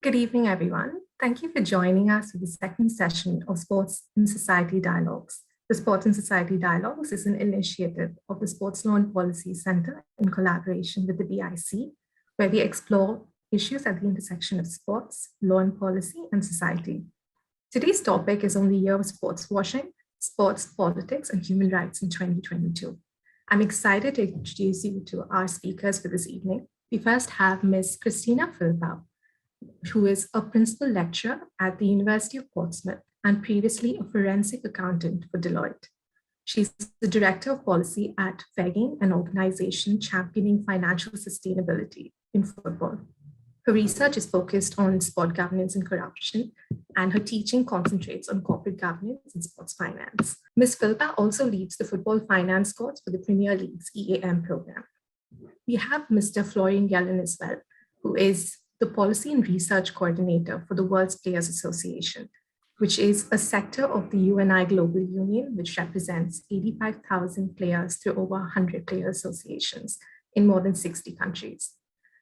Good evening, everyone. Thank you for joining us for the second session of Sports and Society Dialogues. The Sports and Society Dialogues is an initiative of the Sports Law and Policy Center in collaboration with the BIC, where we explore issues at the intersection of sports, law and policy, and society. Today's topic is on the year of sports washing, sports politics, and human rights in 2022. I'm excited to introduce you to our speakers for this evening. We first have Ms. Christina Philippou, who is a principal lecturer at the University of Portsmouth and previously a forensic accountant for Deloitte. She's the Director of Policy at Fairgain, an organization championing financial sustainability in football. Her research is focused on sport governance and corruption, and her teaching concentrates on corporate governance and sports finance. Ms. Philippou also leads the football finance course for the Premier League's EAM program. We have Mr. Florian Yelin as well, who is the Policy and Research Coordinator for the World's Players Association, which is a sector of the UNI Global Union, which represents 85,000 players through over 100 player associations in more than 60 countries.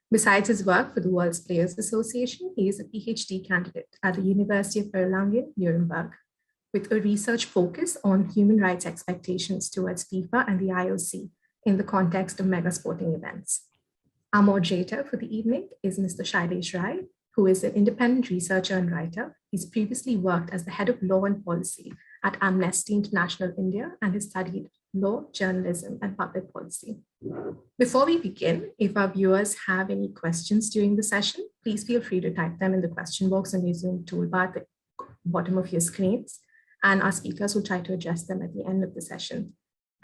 Besides his work for the World's Players Association, he is a PhD candidate at the University of Erlangen, Nuremberg, with a research focus on human rights expectations towards FIFA and the IOC in the context of mega sporting events. Our moderator for the evening is Mr. Shailesh Rai, who is an independent researcher and writer. He's previously worked as the head of law and policy at Amnesty International India and has studied law, journalism, and public policy. Before we begin, if our viewers have any questions during the session, please feel free to type them in the question box on your Zoom toolbar at the bottom of your screens, and our speakers will try to address them at the end of the session.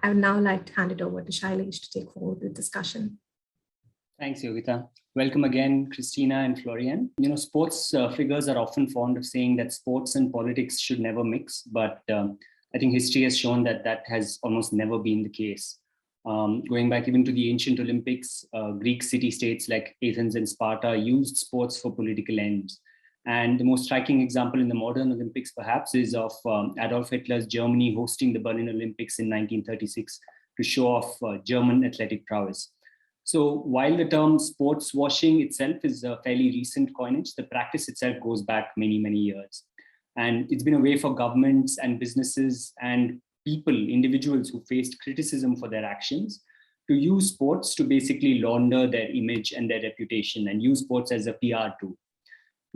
I would now like to hand it over to Shailesh to take forward the discussion. Thanks, Yogita. Welcome again, Christina and Florian. Sports figures are often fond of saying that sports and politics should never mix, but I think history has shown that that has almost never been the case. Going back even to the ancient Olympics, Greek city-states like Athens and Sparta used sports for political ends. And the most striking example in the modern Olympics, perhaps, is of Adolf Hitler's Germany hosting the Berlin Olympics in 1936 to show off German athletic prowess. So while the term sports washing itself is a fairly recent coinage, the practice itself goes back many, many years. And it's been a way for governments and businesses and people, individuals who faced criticism for their actions, to use sports to basically launder their image and their reputation and use sports as a PR tool.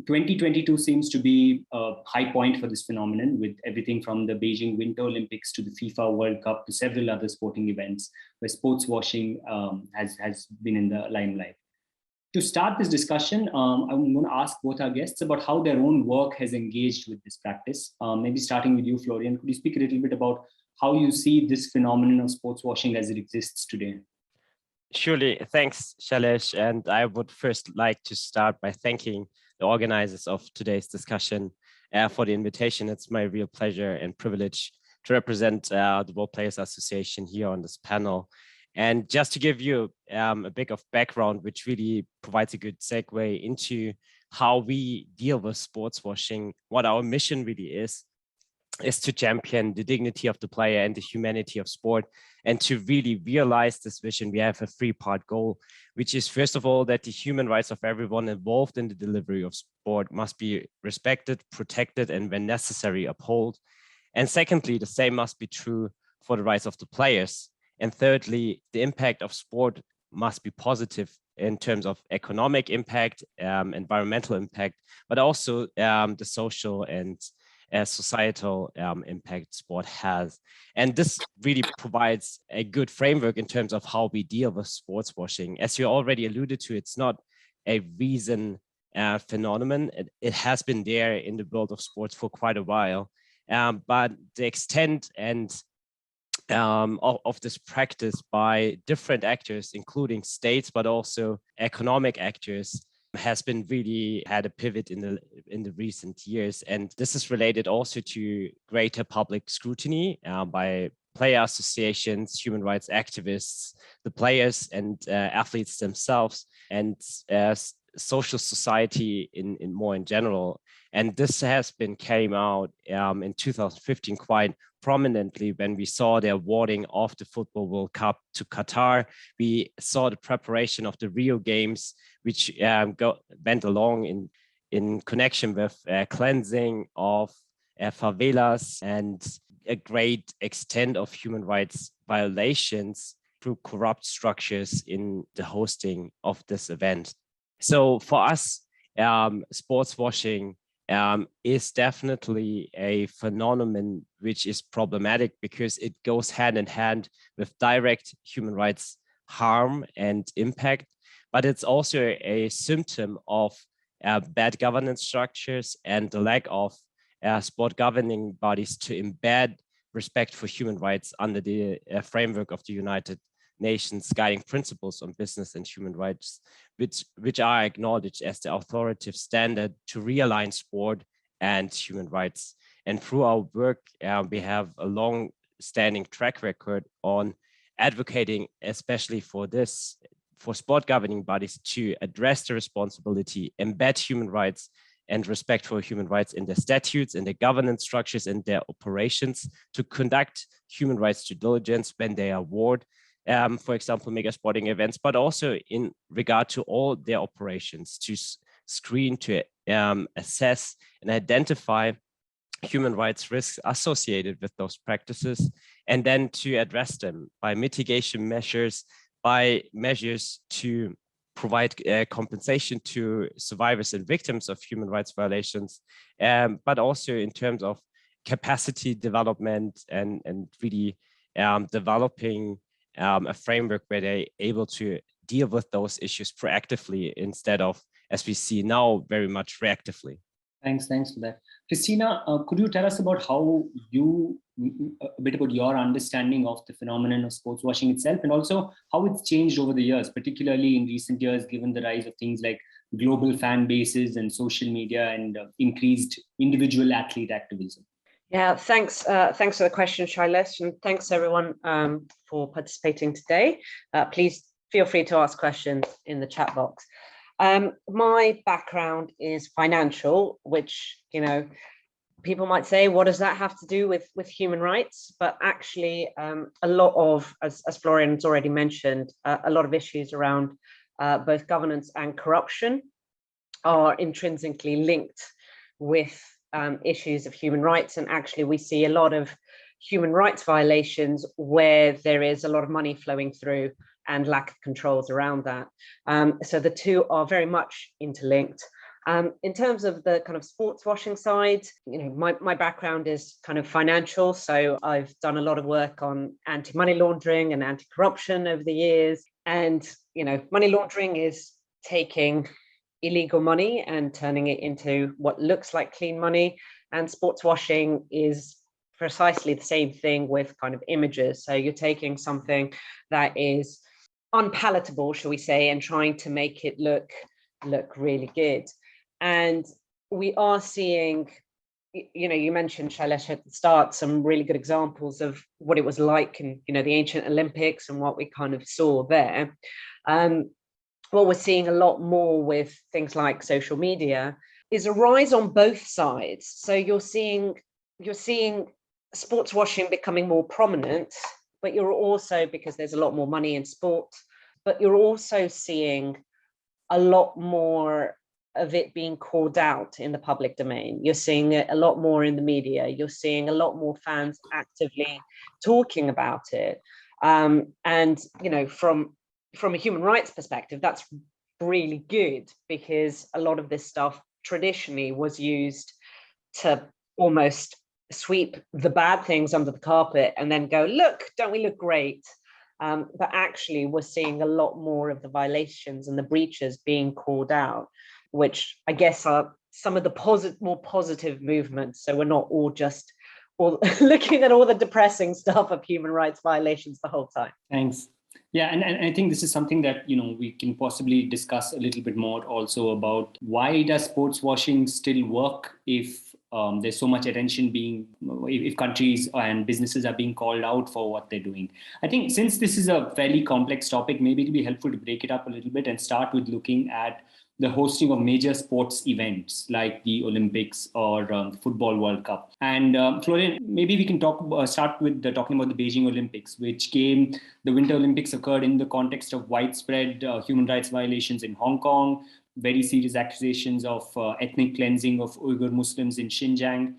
2022 seems to be a high point for this phenomenon, with everything from the Beijing Winter Olympics to the FIFA World Cup to several other sporting events where sports washing has been in the limelight. To start this discussion, I'm going to ask both our guests about how their own work has engaged with this practice. Maybe starting with you, Florian, could you speak a little bit about how you see this phenomenon of sports washing as it exists today? Surely, thanks, Shailesh. And I would first like to start by thanking the organizers of today's discussion for the invitation. It's my real pleasure and privilege to represent the World Players Association here on this panel. And just to give you a bit of background, which really provides a good segue into how we deal with sports washing, what our mission really is to champion the dignity of the player and the humanity of sport. And to really realize this vision, we have a three-part goal, which is, first of all, that the human rights of everyone involved in the delivery of sport must be respected, protected, and when necessary, upheld. And secondly, the same must be true for the rights of the players. And thirdly, the impact of sport must be positive in terms of economic impact, environmental impact, but also the social and societal impact sport has. And this really provides a good framework in terms of how we deal with sports washing. As you already alluded to, it's not a recent phenomenon. It has been there in the world of sports for quite a while, but the extent and of this practice by different actors, including states, but also economic actors, has been really had a pivot in the recent years. And this is related also to greater public scrutiny by player associations, human rights activists, the players and athletes themselves, and social society in more in general. And this has been came out in 2015 quite prominently when we saw the awarding of the Football World Cup to Qatar. We saw the preparation of the Rio Games, which went along in connection with cleansing of favelas and a great extent of human rights violations through corrupt structures in the hosting of this event. So for us, sports washing is definitely a phenomenon which is problematic because it goes hand in hand with direct human rights harm and impact, but it's also a symptom of bad governance structures and the lack of sport governing bodies to embed respect for human rights under the framework of the United Nations guiding principles on business and human rights, which are acknowledged as the authoritative standard to realign sport and human rights. And through our work, we have a long-standing track record on advocating, especially for sport governing bodies to address the responsibility, embed human rights and respect for human rights in their statutes, in their governance structures, and their operations, to conduct human rights due diligence when they award, for example, mega sporting events, but also in regard to all their operations, to screen, to assess and identify human rights risks associated with those practices, and then to address them by mitigation measures, by measures to provide compensation to survivors and victims of human rights violations, but also in terms of capacity development and really developing a framework where they're able to deal with those issues proactively instead of, as we see now, very much reactively. Thanks for that. Christina, could you tell us about a bit about your understanding of the phenomenon of sports washing itself, and also how it's changed over the years, particularly in recent years, given the rise of things like global fan bases and social media and increased individual athlete activism? Yeah, thanks for the question, Shailesh, and thanks everyone for participating today. Please feel free to ask questions in the chat box. My background is financial, which, people might say, what does that have to do with human rights? But actually, a lot of, as Florian's already mentioned, a lot of issues around both governance and corruption are intrinsically linked with issues of human rights. And actually, we see a lot of human rights violations where there is a lot of money flowing through and lack of controls around that. So the two are very much interlinked. In terms of the kind of sports washing side, my background is kind of financial. So I've done a lot of work on anti-money laundering and anti-corruption over the years. And, money laundering is taking illegal money and turning it into what looks like clean money. And sports washing is precisely the same thing with kind of images. So you're taking something that is unpalatable, shall we say, and trying to make it look really good. And we are seeing, you mentioned, Shailesh, at the start, some really good examples of what it was like in, the ancient Olympics and what we kind of saw there. What we're seeing a lot more with things like social media is a rise on both sides. So you're seeing sports washing becoming more prominent, but you're also, because there's a lot more money in sport, but you're also seeing a lot more of it being called out in the public domain. You're seeing it a lot more in the media. You're seeing a lot more fans actively talking about it. And, from a human rights perspective, that's really good, because a lot of this stuff traditionally was used to almost sweep the bad things under the carpet and then go, look, don't we look great? But actually, we're seeing a lot more of the violations and the breaches being called out, which I guess are some of the more positive movements. So we're not all looking at all the depressing stuff of human rights violations the whole time. Thanks. Yeah, and I think this is something that, we can possibly discuss a little bit more also about why does sports washing still work if there's so much attention if countries and businesses are being called out for what they're doing. I think since this is a fairly complex topic, maybe it'll be helpful to break it up a little bit and start with looking at the hosting of major sports events like the Olympics or the Football World Cup. And Florian, maybe we can start with talking about the Beijing Olympics, the Winter Olympics occurred in the context of widespread human rights violations in Hong Kong, very serious accusations of ethnic cleansing of Uyghur Muslims in Xinjiang.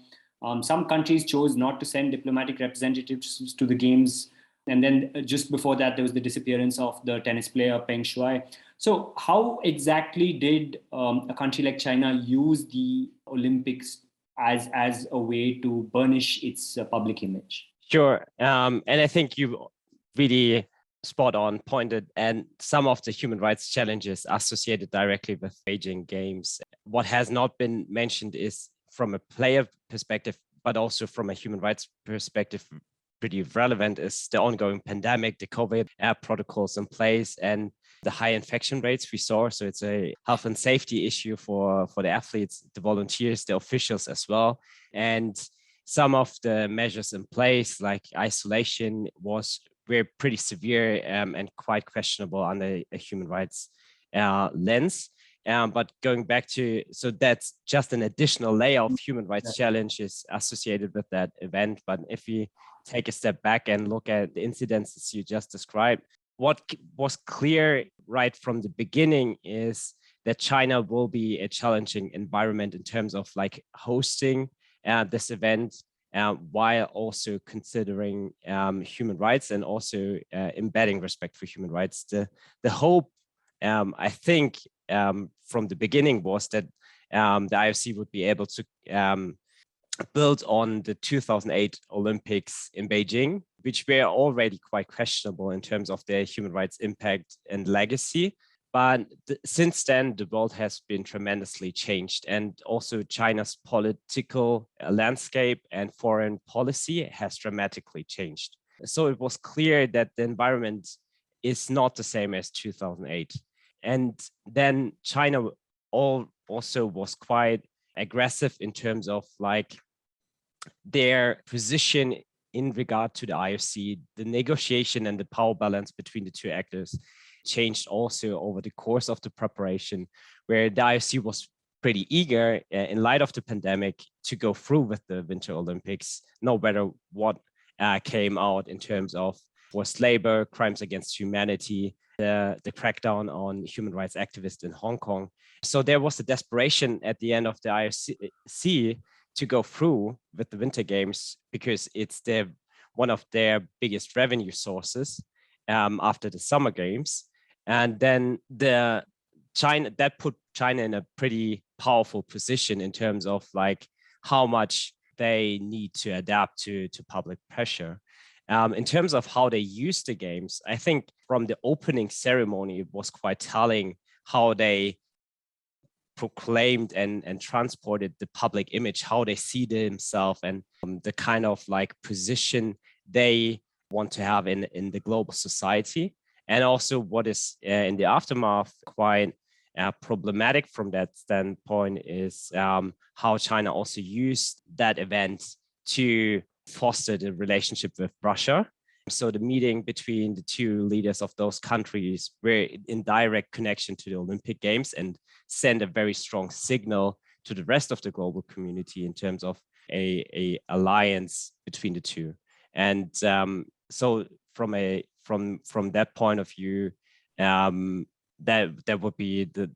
Some countries chose not to send diplomatic representatives to the games. And then just before that, there was the disappearance of the tennis player Peng Shuai. So how exactly did a country like China use the Olympics as a way to burnish its public image? Sure. And I think you really spot on pointed, and some of the human rights challenges associated directly with Beijing Games. What has not been mentioned is from a player perspective, but also from a human rights perspective, pretty relevant is the ongoing pandemic, the COVID protocols in place, and the high infection rates we saw. So it's a health and safety issue for the athletes, the volunteers, the officials as well. And some of the measures in place, like isolation, were pretty severe and quite questionable under a human rights lens. But going back to, so that's just an additional layer of human rights challenges associated with that event. But if we take a step back and look at the incidences you just described, what was clear right from the beginning is that China will be a challenging environment in terms of like hosting this event, while also considering human rights and also embedding respect for human rights. The hope, I think, from the beginning was that the IOC would be able to build on the 2008 Olympics in Beijing, which were already quite questionable in terms of their human rights impact and legacy. But since then, the world has been tremendously changed, and also China's political landscape and foreign policy has dramatically changed. So it was clear that the environment is not the same as 2008. And then China also was quite aggressive in terms of like their position in regard to the IOC. The negotiation and the power balance between the two actors changed also over the course of the preparation, where the IOC was pretty eager in light of the pandemic to go through with the Winter Olympics, no matter what came out in terms of forced labor, crimes against humanity, the crackdown on human rights activists in Hong Kong. So there was a desperation at the end of the IOC to go through with the Winter Games because it's one of their biggest revenue sources after the Summer Games. And then that put China in a pretty powerful position in terms of like how much they need to adapt to public pressure. In terms of how they use the games, I think from the opening ceremony, it was quite telling how they proclaimed and transported the public image, how they see themselves and the kind of like position they want to have in the global society. And also what is in the aftermath quite problematic from that standpoint is how China also used that event to foster the relationship with Russia. So the meeting between the two leaders of those countries were in direct connection to the Olympic Games and send a very strong signal to the rest of the global community in terms of a alliance between the two. And so from that point of view, that would be the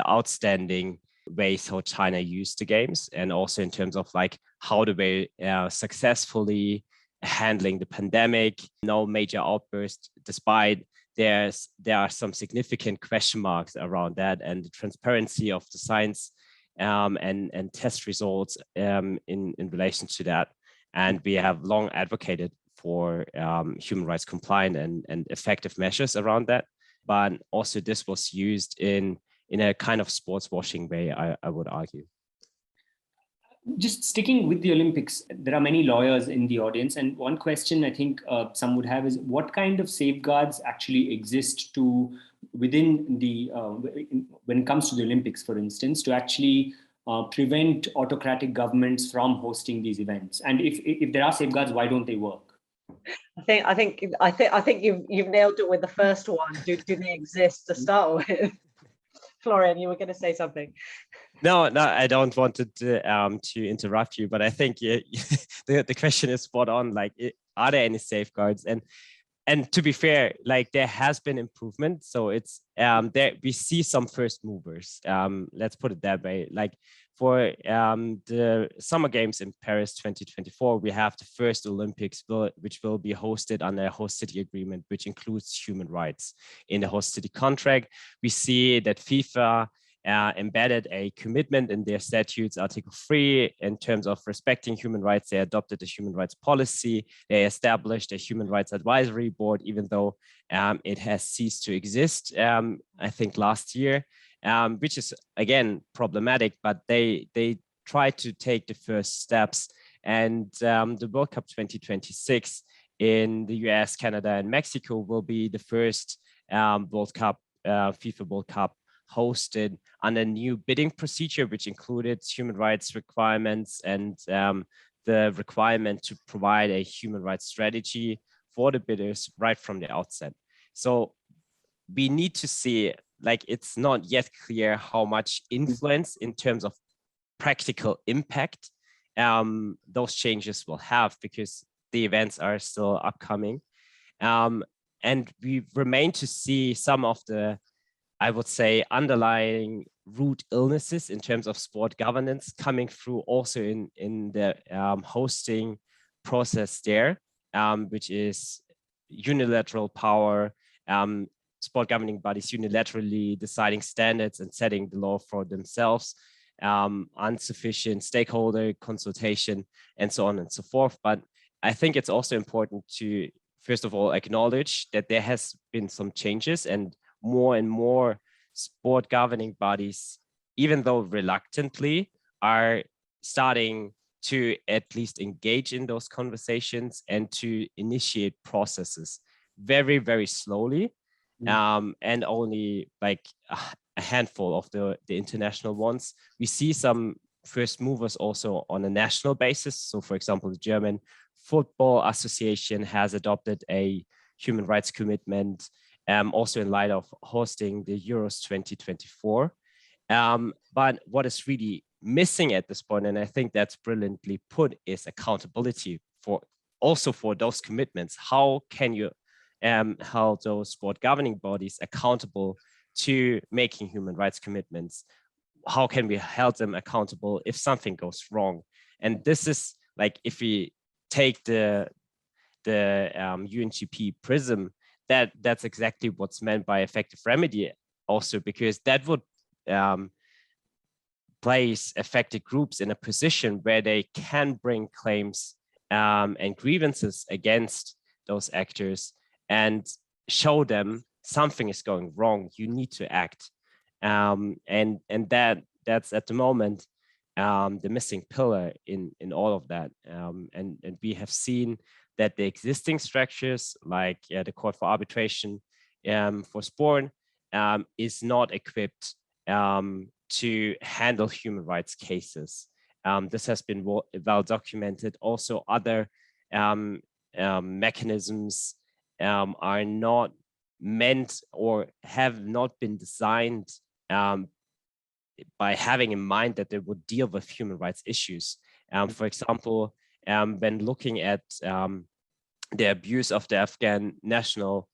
outstanding ways how China used the games, and also in terms of like how do they successfully handling the pandemic, no major outburst, despite there are some significant question marks around that, and the transparency of the science and test results in relation to that. And we have long advocated for human rights compliant and effective measures around that. But also this was used in a kind of sports washing way, I would argue. Just sticking with the Olympics, there are many lawyers in the audience. And one question I think some would have is what kind of safeguards actually exist within the, when it comes to the Olympics, for instance, to actually prevent autocratic governments from hosting these events? And if there are safeguards, why don't they work? I think you've nailed it with the first one. Do they exist to start with? Florian, you were going to say something. No, I don't want to interrupt you, but I think the question is spot on. Like, are there any safeguards? And and to be fair, like there has been improvement. So it's there we see some first movers. Let's put it that way. Like for the Summer Games in Paris 2024, we have the first Olympics which will be hosted under a host city agreement, which includes human rights in the host city contract. We see that FIFA embedded a commitment in their statutes, Article 3, in terms of respecting human rights. They adopted a human rights policy. They established a human rights advisory board, even though it has ceased to exist, I think last year, which is, again, problematic, but they tried to take the first steps. And the World Cup 2026 in the US, Canada, and Mexico will be the first World Cup, FIFA World Cup, hosted under a new bidding procedure, which included human rights requirements and the requirement to provide a human rights strategy for the bidders right from the outset. So we need to see, like, it's not yet clear how much influence in terms of practical impact those changes will have, because the events are still upcoming. And we remain to see some of the, I would say, underlying root illnesses in terms of sport governance coming through also in the hosting process there, which is unilateral power, sport governing bodies unilaterally deciding standards and setting the law for themselves, insufficient stakeholder consultation, and so on and so forth. But I think it's also important to, first of all, acknowledge that there has been some changes, and more sport governing bodies, even though reluctantly, are starting to at least engage in those conversations and to initiate processes very, very slowly. And only like a handful of the international ones. We see some first movers also on a national basis. So for example, the German Football Association has adopted a human rights commitment, also in light of hosting the Euros 2024. But what is really missing at this point, and I think that's brilliantly put, is accountability for those commitments. How can you hold those sport governing bodies accountable to making human rights commitments? How can we hold them accountable if something goes wrong? And this is like, if we take the UNGP prism, that's exactly what's meant by effective remedy also, because that would place affected groups in a position where they can bring claims and grievances against those actors and show them something is going wrong, you need to act. And that's at the moment the missing pillar in all of that. And we have seen that the existing structures, like the Court for Arbitration for Sport, is not equipped to handle human rights cases. This has been well documented. Also, other mechanisms are not meant or have not been designed by having in mind that they would deal with human rights issues. For example, when looking at the abuse of the Afghan national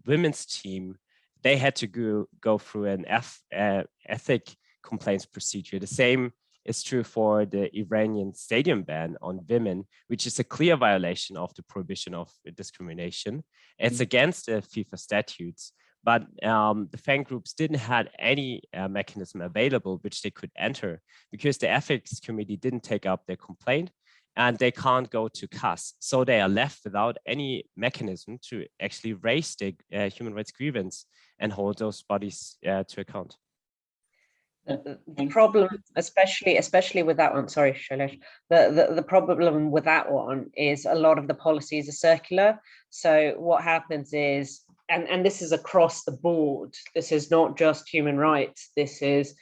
women's team, they had to go through an ethic complaints procedure. The same is true for the Iranian stadium ban on women, which is a clear violation of the prohibition of discrimination. It's against the FIFA statutes, but the fan groups didn't have any mechanism available which they could enter, because the ethics committee didn't take up their complaint and they can't go to CAS. So they are left without any mechanism to actually raise the human rights grievance and hold those bodies to account. The problem, especially with that one, sorry, Shailesh, the problem with that one is a lot of the policies are circular. So what happens is, and this is across the board, this is not just human rights, this is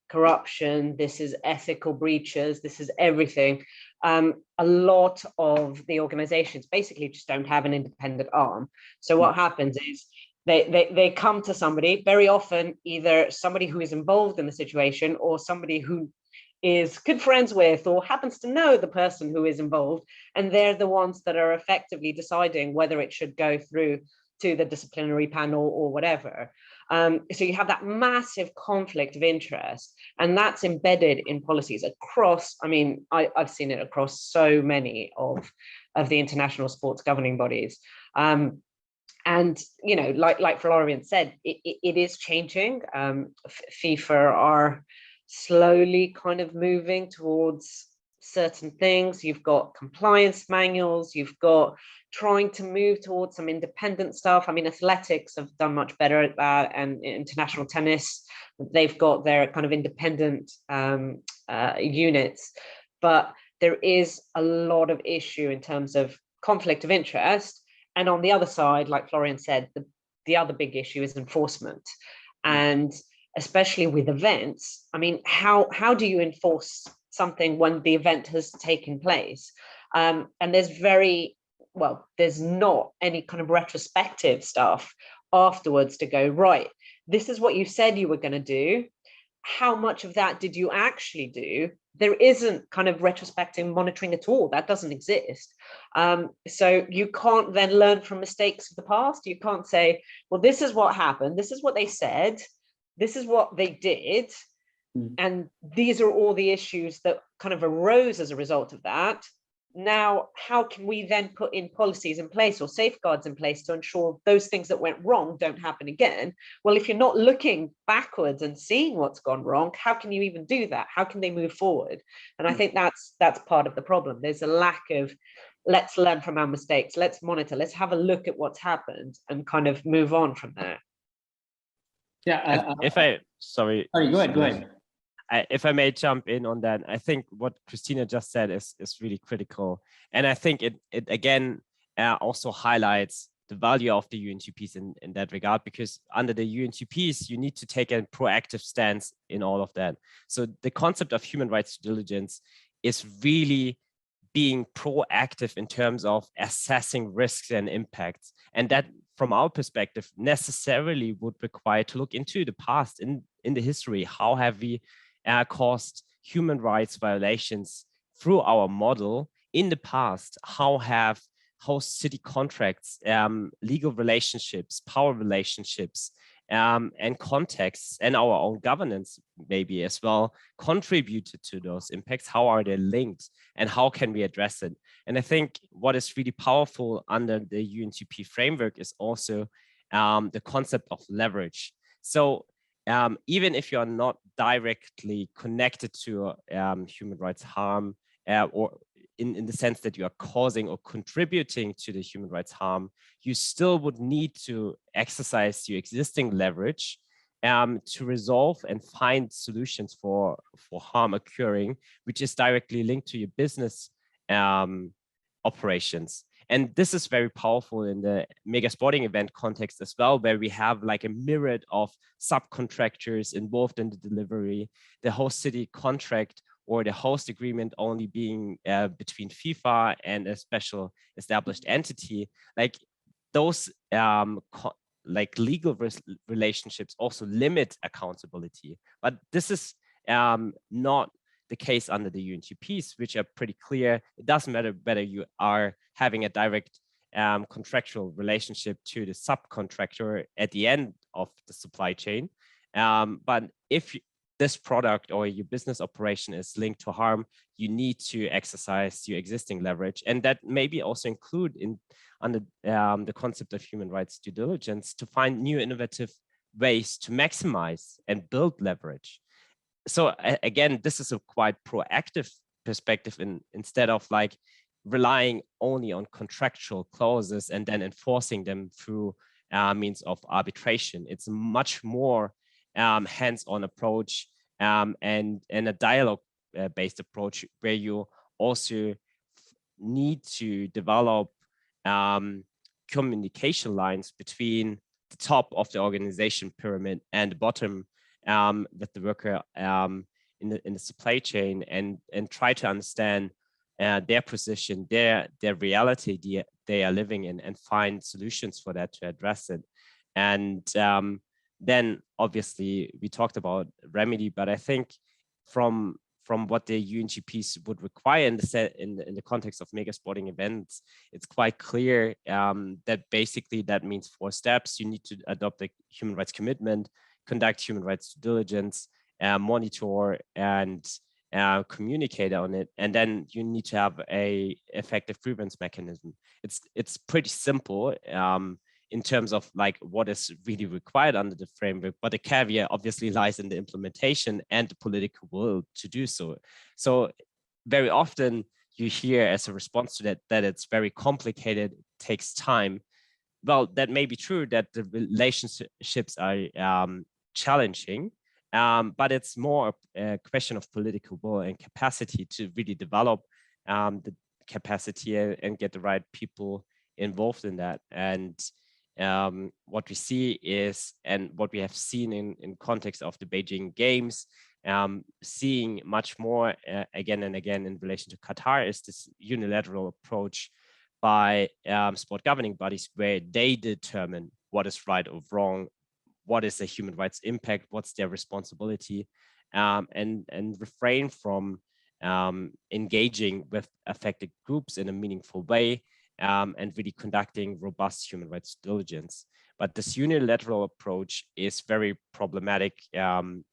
corruption, this is ethical breaches, this is everything. A lot of the organizations basically just don't have an independent arm. So what happens is they come to somebody, very often either somebody who is involved in the situation or somebody who is good friends with or happens to know the person who is involved, and they're the ones that are effectively deciding whether it should go through to the disciplinary panel or whatever. So you have that massive conflict of interest, and that's embedded in policies across, I mean, I've seen it across so many of the international sports governing bodies. And, you know, like Florian said, it is changing. FIFA are slowly kind of moving towards certain things. You've got compliance manuals, you've got trying to move towards some independent stuff. I mean, athletics have done much better at that, and international tennis, they've got their kind of independent units. But there is a lot of issue in terms of conflict of interest. And on the other side, like Florian said, the other big issue is enforcement. And especially with events, I mean, how do you enforce something when the event has taken place? And there's not any kind of retrospective stuff afterwards to go, right, this is what you said you were going to do. How much of that did you actually do? There isn't kind of retrospective monitoring at all. That doesn't exist. So you can't then learn from mistakes of the past. You can't say, well, this is what happened. This is what they said. This is what they did. And these are all the issues that kind of arose as a result of that. Now, how can we then put in policies in place or safeguards in place to ensure those things that went wrong don't happen again? Well, if you're not looking backwards and seeing what's gone wrong, how can you even do that? How can they move forward? And I think that's part of the problem. There's a lack of, let's learn from our mistakes, let's monitor, let's have a look at what's happened and kind of move on from there. Yeah. Sorry, go ahead. If I may jump in on that, I think what Christina just said is really critical. And I think it again also highlights the value of the UNGPs in that regard, because under the UNGPs, you need to take a proactive stance in all of that. So the concept of human rights due diligence is really being proactive in terms of assessing risks and impacts. And that, from our perspective, necessarily would require to look into the past, in the history. How have we caused human rights violations through our model in the past? How city contracts, legal relationships, power relationships, and contexts, and our own governance maybe as well contributed to those impacts? How are they linked, and how can we address it? And I think what is really powerful under the UNGP framework is also the concept of leverage. So even if you are not directly connected to human rights harm, or in the sense that you are causing or contributing to the human rights harm, you still would need to exercise your existing leverage to resolve and find solutions for harm occurring, which is directly linked to your business operations. And this is very powerful in the mega sporting event context as well, where we have like a myriad of subcontractors involved in the delivery, the host city contract or the host agreement only being between FIFA and a special established entity. Like those like legal relationships also limit accountability. But this is not the case under the UNGPs, which are pretty clear. It doesn't matter whether you are having a direct contractual relationship to the subcontractor at the end of the supply chain. But if this product or your business operation is linked to harm, you need to exercise your existing leverage. And that maybe also include under the concept of human rights due diligence to find new innovative ways to maximize and build leverage. So again, this is a quite proactive perspective instead of like relying only on contractual clauses and then enforcing them through means of arbitration. It's a much more hands-on approach and a dialogue-based approach where you also need to develop communication lines between the top of the organization pyramid and the bottom with the worker in the supply chain, and try to understand their position, their reality they are living in, and find solutions for that to address it. And then obviously we talked about remedy, but I think from from what the UNGPs would require in the context of mega sporting events, it's quite clear that basically that means 4 steps. You need to adopt a human rights commitment, conduct human rights due diligence, monitor and communicate on it, and then you need to have a effective grievance mechanism. It's pretty simple in terms of like what is really required under the framework, but the caveat obviously lies in the implementation and the political will to do so. So very often you hear as a response to that it's very complicated, takes time. Well, that may be true that the relationships are challenging, but it's more a question of political will and capacity to really develop the capacity and get the right people involved in that. And what we see is, and what we have seen in context of the Beijing Games, seeing much more again and again in relation to Qatar, is this unilateral approach by sport governing bodies, where they determine what is right or wrong, what is the human rights impact, what's their responsibility, and refrain from engaging with affected groups in a meaningful way, and really conducting robust human rights diligence. But this unilateral approach is very problematic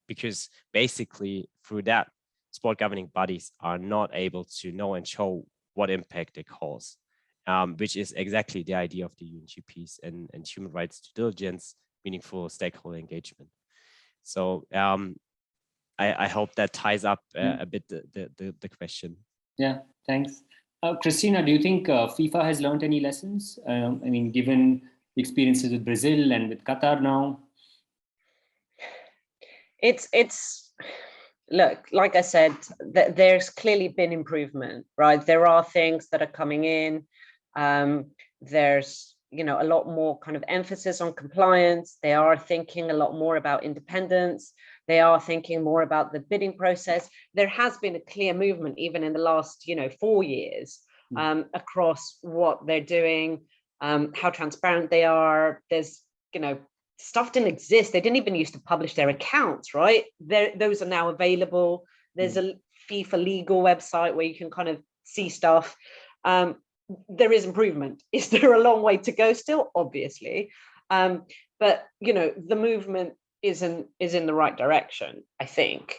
because basically through that, sport governing bodies are not able to know and show what impact they cause, which is exactly the idea of the UNGPs and human rights due diligence, meaningful stakeholder engagement. So I hope that ties up a bit the question. Yeah, thanks. Christina, do you think FIFA has learned any lessons? I mean, given experiences with Brazil and with Qatar now? It's look, like I said, there's clearly been improvement, right? There are things that are coming in. There's, you know, a lot more kind of emphasis on compliance. They are thinking a lot more about independence. They are thinking more about the bidding process. There has been a clear movement, even in the last, 4 years, across what they're doing, how transparent they are. There's, stuff didn't exist. They didn't even used to publish their accounts, right? Those are now available. There's a FIFA legal website where you can kind of see stuff. There is improvement. Is there a long way to go still? Obviously. But, the movement is in the right direction, I think.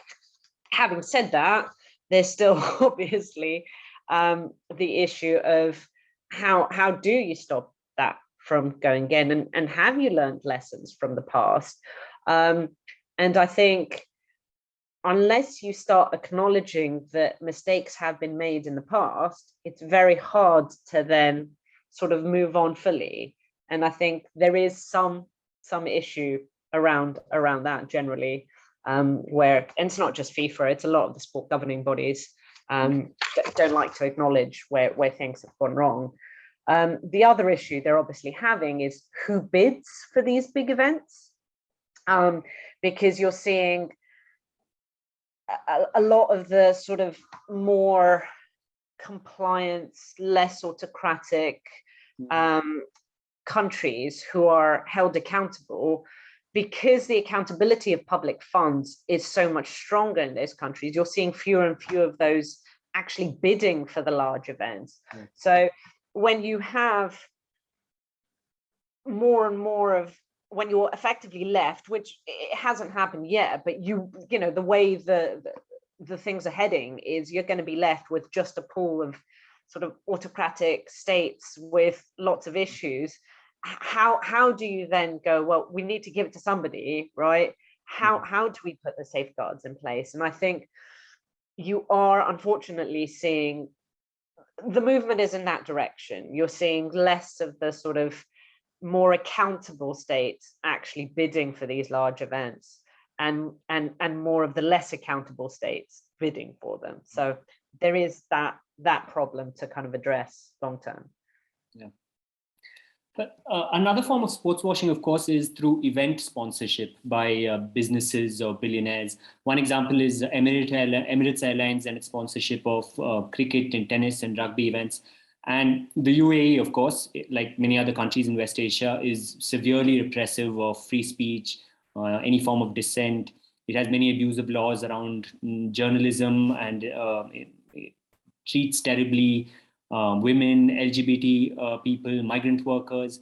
Having said that, there's still obviously the issue of how do you stop that from going again, and have you learned lessons from the past? And I think unless you start acknowledging that mistakes have been made in the past, it's very hard to then sort of move on fully. And I think there is some issue around that generally, where, and it's not just FIFA, it's a lot of the sport governing bodies that don't like to acknowledge where things have gone wrong. The other issue they're obviously having is who bids for these big events, because you're seeing a lot of the sort of more compliance, less autocratic countries who are held accountable, because the accountability of public funds is so much stronger in those countries. You're seeing fewer and fewer of those actually bidding for the large events. Yeah. So when you have more and more of, when you're effectively left, which it hasn't happened yet, but the way the things are heading is you're going to be left with just a pool of sort of autocratic states with lots of issues. How do you then go, well, we need to give it to somebody, right? How do we put the safeguards in place? And I think you are unfortunately seeing the movement is in that direction. You're seeing less of the sort of more accountable states actually bidding for these large events, and more of the less accountable states bidding for them. So there is that problem to kind of address long term. Yeah. But another form of sports washing, of course, is through event sponsorship by businesses or billionaires. One example is Emirates Airlines and its sponsorship of cricket and tennis and rugby events. And the UAE, of course, like many other countries in West Asia, is severely repressive of free speech, any form of dissent. it has many abusive laws around journalism, and it treats terribly women, LGBT people, migrant workers.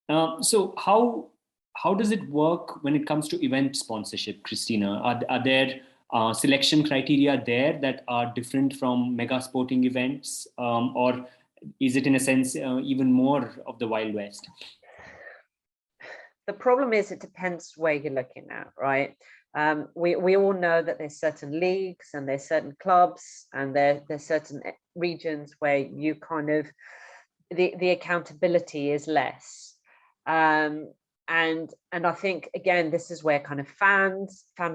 So how does it work when it comes to event sponsorship, Christina? Are there selection criteria there that are different from mega sporting events, or is it in a sense even more of the Wild West? The problem is it depends where you're looking at, right? We all know that there's certain leagues and there's certain clubs and there's certain regions where you kind of, the accountability is less. And I think, again, this is where kind of fan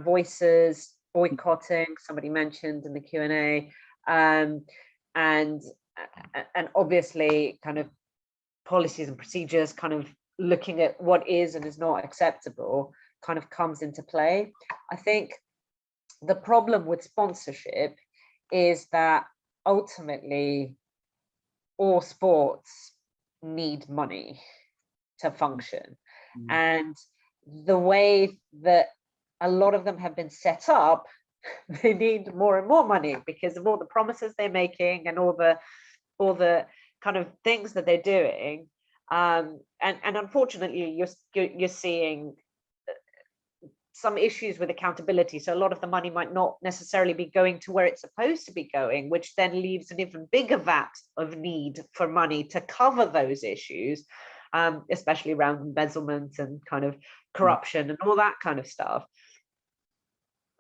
voices, boycotting, somebody mentioned in the Q&A, and obviously kind of policies and procedures, kind of looking at what is and is not acceptable, kind of comes into play. I think the problem with sponsorship is that ultimately all sports need money to function. And the way that a lot of them have been set up, they need more and more money because of all the promises they're making and all the kind of things that they're doing. And unfortunately, you're seeing some issues with accountability. So a lot of the money might not necessarily be going to where it's supposed to be going, which then leaves an even bigger vat of need for money to cover those issues, especially around embezzlement and kind of corruption and all that kind of stuff.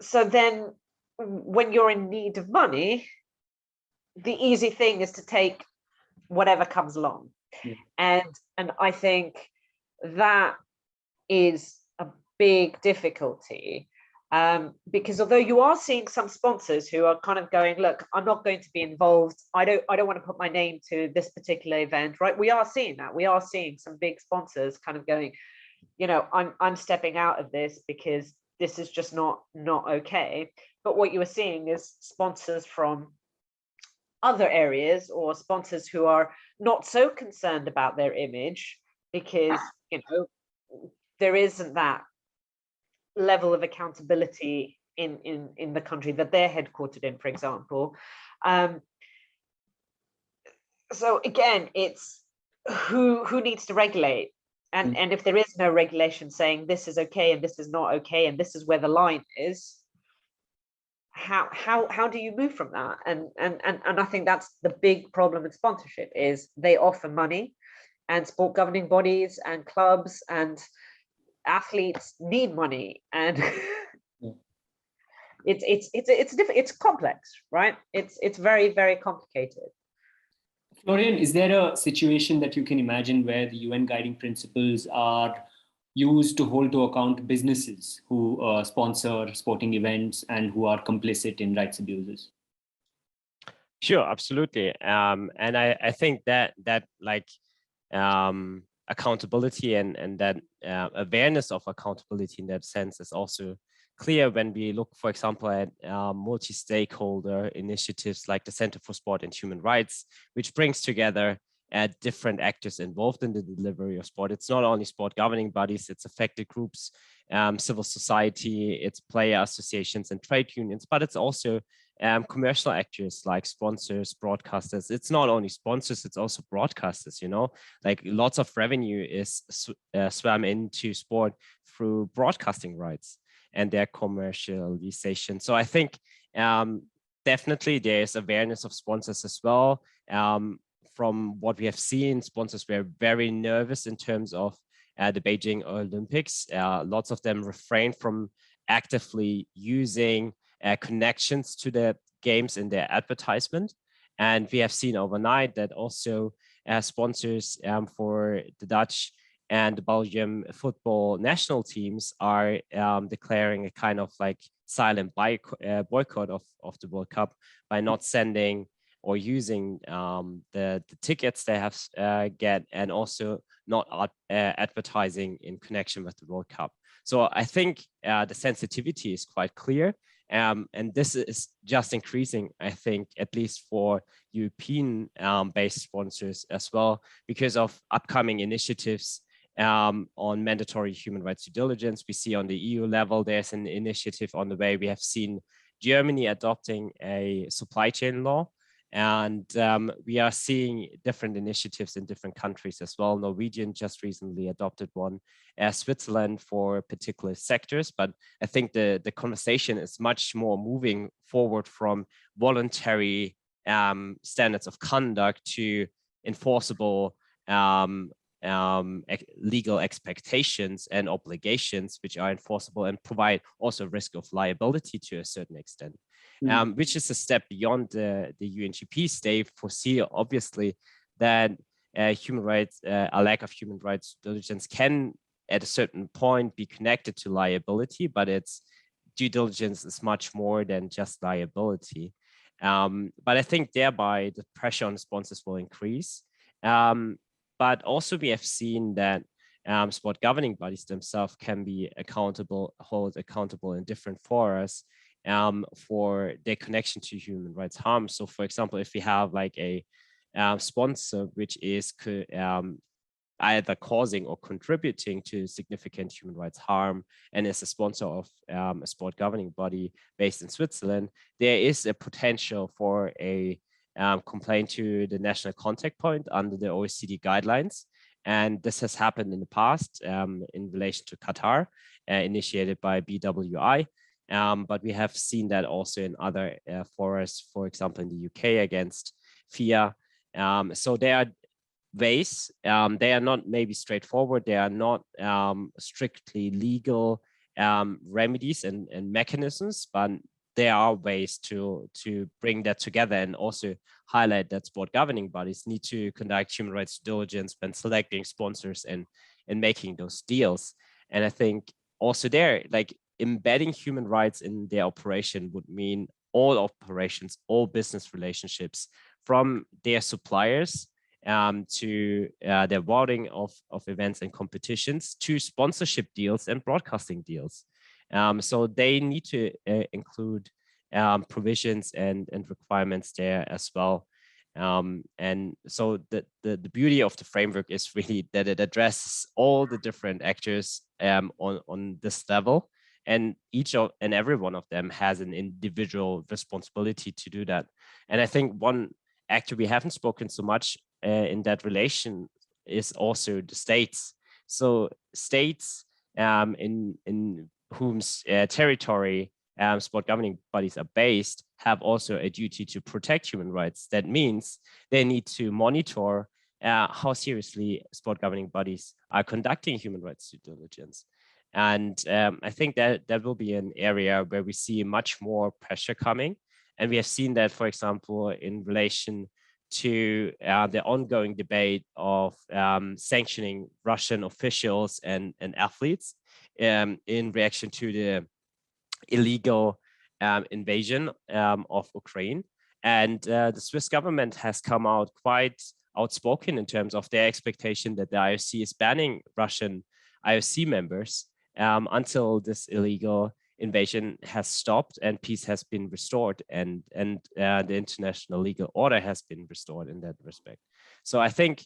So then when you're in need of money, the easy thing is to take whatever comes along. And I think that is a big difficulty, because although you are seeing some sponsors who are kind of going, look, I'm not going to be involved. I don't want to put my name to this particular event, right? We are seeing that. We are seeing some big sponsors kind of going, you know, I'm stepping out of this because this is just not okay. But what you are seeing is sponsors from other areas, or sponsors who are not so concerned about their image because, you know, there isn't that level of accountability in the country that they're headquartered in, for example. So again, it's who needs to regulate, and if there is no regulation saying this is okay and this is not okay and this is where the line is, how do you move from that? And I think that's the big problem with sponsorship, is they offer money, and sport governing bodies and clubs and athletes need money, and it's complex, right? It's very, very complicated. Florian, is there a situation that you can imagine where the UN guiding principles are used to hold to account businesses who sponsor sporting events and who are complicit in rights abuses? Sure, absolutely. And I think that like accountability and that awareness of accountability in that sense is also clear when we look, for example, at multi-stakeholder initiatives like the Center for Sport and Human Rights, which brings together different actors involved in the delivery of sport. It's not only sport governing bodies, it's affected groups, civil society, it's player associations and trade unions, but it's also commercial actors like sponsors, broadcasters. It's not only sponsors, it's also broadcasters, you know, like lots of revenue is swam into sport through broadcasting rights and their commercialization. So I think definitely there's awareness of sponsors as well. From what we have seen, sponsors were very nervous in terms of the Beijing Olympics. Lots of them refrained from actively using connections to the games in their advertisement. And we have seen overnight that also sponsors for the Dutch and the Belgium football national teams are declaring a kind of like silent boycott of the World Cup by not sending or using the tickets they have get, and also not advertising in connection with the World Cup. So I think the sensitivity is quite clear. And this is just increasing, I think, at least for European based sponsors as well, because of upcoming initiatives on mandatory human rights due diligence. We see on the EU level, there's an initiative on the way. We have seen Germany adopting a supply chain law. And we are seeing different initiatives in different countries as well. Norwegian just recently adopted one, Switzerland for particular sectors. But I think the conversation is much more moving forward from voluntary standards of conduct to enforceable legal expectations and obligations, which are enforceable and provide also risk of liability to a certain extent. Which is a step beyond the UNGPs. They foresee, obviously, that human rights, a lack of human rights diligence can, at a certain point, be connected to liability, but its due diligence is much more than just liability. But I think thereby the pressure on sponsors will increase. But also we have seen that sport governing bodies themselves can be held accountable in different forums for their connection to human rights harm. So for example, if we have like a sponsor which is either causing or contributing to significant human rights harm and is a sponsor of a sport governing body based in Switzerland, there is a potential for a complaint to the national contact point under the OECD guidelines. And this has happened in the past in relation to Qatar, initiated by BWI. But we have seen that also in other forums, for example, in the UK against FIA. So there are ways, they are not maybe straightforward, they are not strictly legal remedies and mechanisms, but there are ways to bring that together and also highlight that sport governing bodies need to conduct human rights diligence when selecting sponsors and making those deals. And I think also there, like embedding human rights in their operation would mean all operations, all business relationships, from their suppliers to their voting of events and competitions to sponsorship deals and broadcasting deals. So they need to include provisions and requirements there as well. And so the beauty of the framework is really that it addresses all the different actors on this level, and each and every one of them has an individual responsibility to do that. And I think one actor we haven't spoken so much in that relation is also the states. So states in whose territory sport governing bodies are based have also a duty to protect human rights. That means they need to monitor how seriously sport governing bodies are conducting human rights due diligence. And I think that will be an area where we see much more pressure coming. And we have seen that, for example, in relation to the ongoing debate of sanctioning Russian officials and athletes in reaction to the illegal invasion of Ukraine. And the Swiss government has come out quite outspoken in terms of their expectation that the IOC is banning Russian IOC members until this illegal invasion has stopped and peace has been restored, and the international legal order has been restored in that respect. So I think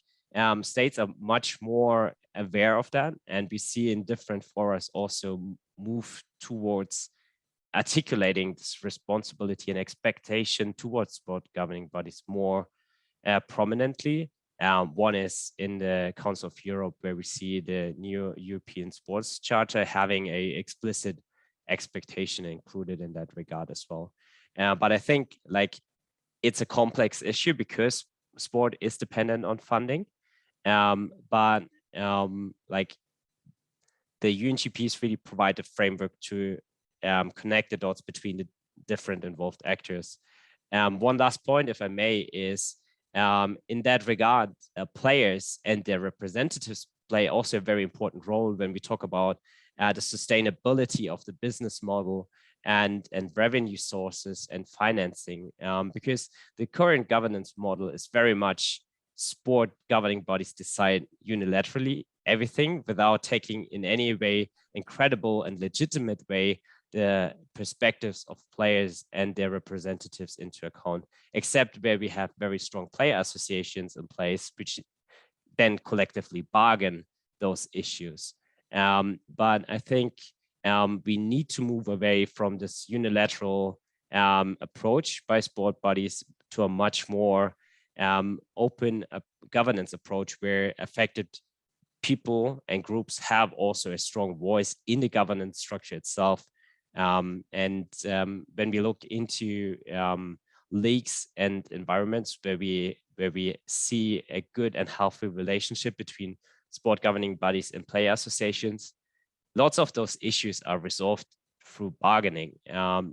states are much more aware of that, and we see in different forums also move towards articulating this responsibility and expectation towards sport governing bodies more prominently. One is in the Council of Europe, where we see the new European Sports Charter having a explicit expectation included in that regard as well. But I think like it's a complex issue because sport is dependent on funding. But like the UNGPs really provide a framework to connect the dots between the different involved actors. One last point, if I may, is in that regard, players and their representatives play also a very important role when we talk about the sustainability of the business model and revenue sources and financing, because the current governance model is very much sport governing bodies decide unilaterally everything without taking in any way incredible and legitimate way the perspectives of players and their representatives into account, except where we have very strong player associations in place, which then collectively bargain those issues. But I think we need to move away from this unilateral approach by sport bodies to a much more open governance approach where affected people and groups have also a strong voice in the governance structure itself. When we look into leagues and environments where we see a good and healthy relationship between sport governing bodies and player associations, lots of those issues are resolved through bargaining,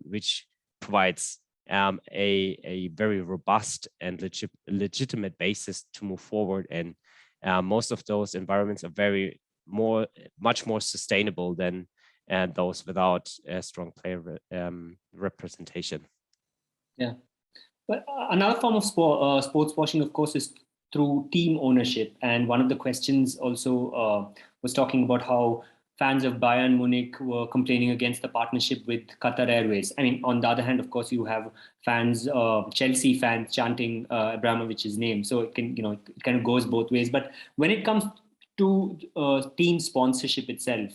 which provides a very robust and legitimate basis to move forward. And most of those environments are much more sustainable than those without a strong player representation. Yeah, but another form of sports washing, of course, is through team ownership. And one of the questions also was talking about how fans of Bayern Munich were complaining against the partnership with Qatar Airways. I mean, on the other hand, of course, you have fans, Chelsea fans chanting Abramovich's name. So it can, it kind of goes both ways. But when it comes to team sponsorship itself,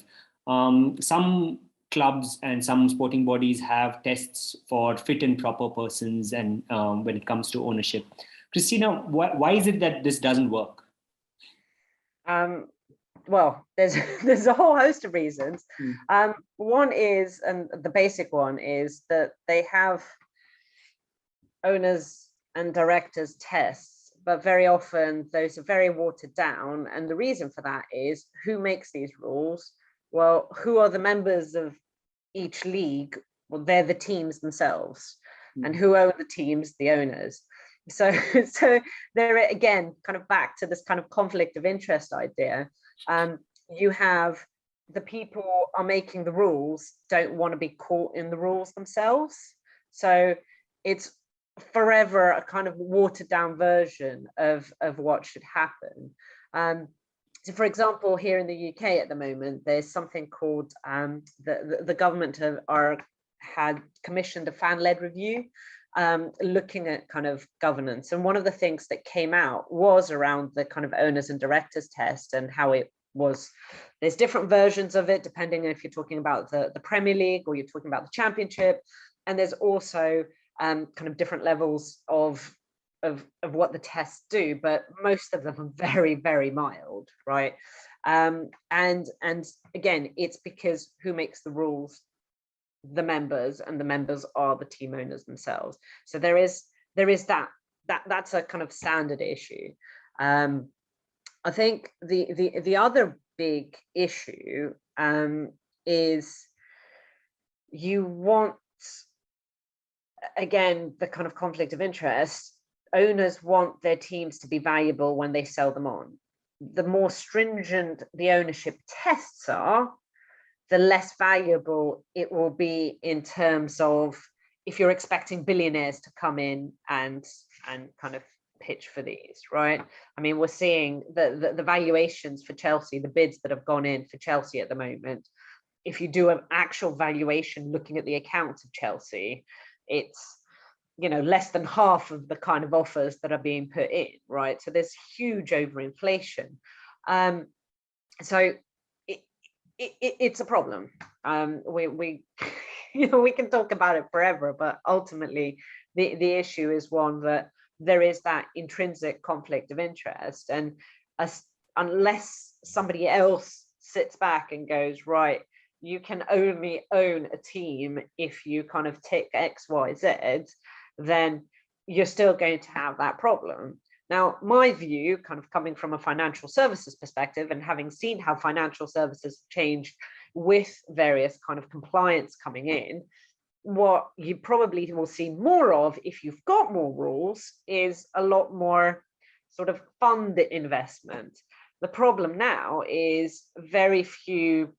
some clubs and some sporting bodies have tests for fit and proper persons, and when it comes to ownership. Christina, why is it that this doesn't work? Well, there's a whole host of reasons. One is, and the basic one is, that they have owners and directors tests, but very often those are very watered down. And the reason for that is, who makes these rules? Well, who are the members of each league? Well, they're the teams themselves. And who own the teams? The owners. So they're, again, kind of back to this kind of conflict of interest idea. You have the people are making the rules don't want to be caught in the rules themselves. So it's forever a kind of watered down version of what should happen. So, for example, here in the UK at the moment, there's something called the government had commissioned a fan-led review looking at kind of governance. And one of the things that came out was around the kind of owners and directors test and how it was. There's different versions of it, depending if you're talking about the Premier League or you're talking about the Championship. And there's also kind of different levels of what the tests do, but most of them are very, very mild, right? And again, it's because who makes the rules? The members, and the members are the team owners themselves. So there is that's a kind of standard issue. I think the other big issue is you want, again, the kind of conflict of interest. Owners want their teams to be valuable when they sell them on. The more stringent the ownership tests are, the less valuable it will be in terms of if you're expecting billionaires to come in and kind of pitch for these, right? I mean, we're seeing the valuations for Chelsea, the bids that have gone in for Chelsea at the moment. If you do an actual valuation looking at the accounts of Chelsea, it's, less than half of the kind of offers that are being put in, right? So there's huge overinflation. So it's a problem. We we can talk about it forever, but ultimately the issue is one that there is that intrinsic conflict of interest, and unless somebody else sits back and goes, right, you can only own a team if you kind of tick X, Y, Z, then you're still going to have that problem. Now, my view, kind of coming from a financial services perspective and having seen how financial services changed with various kind of compliance coming in, what you probably will see more of if you've got more rules is a lot more sort of fund investment. The problem now is very few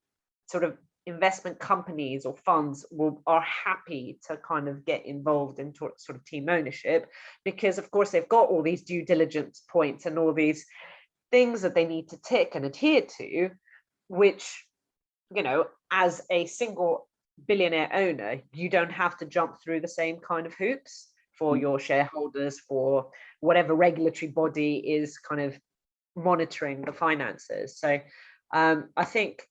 sort of investment companies or funds are happy to kind of get involved in sort of team ownership, because of course they've got all these due diligence points and all these things that they need to tick and adhere to, which, as a single billionaire owner, you don't have to jump through the same kind of hoops for your shareholders, for whatever regulatory body is kind of monitoring the finances. So I think,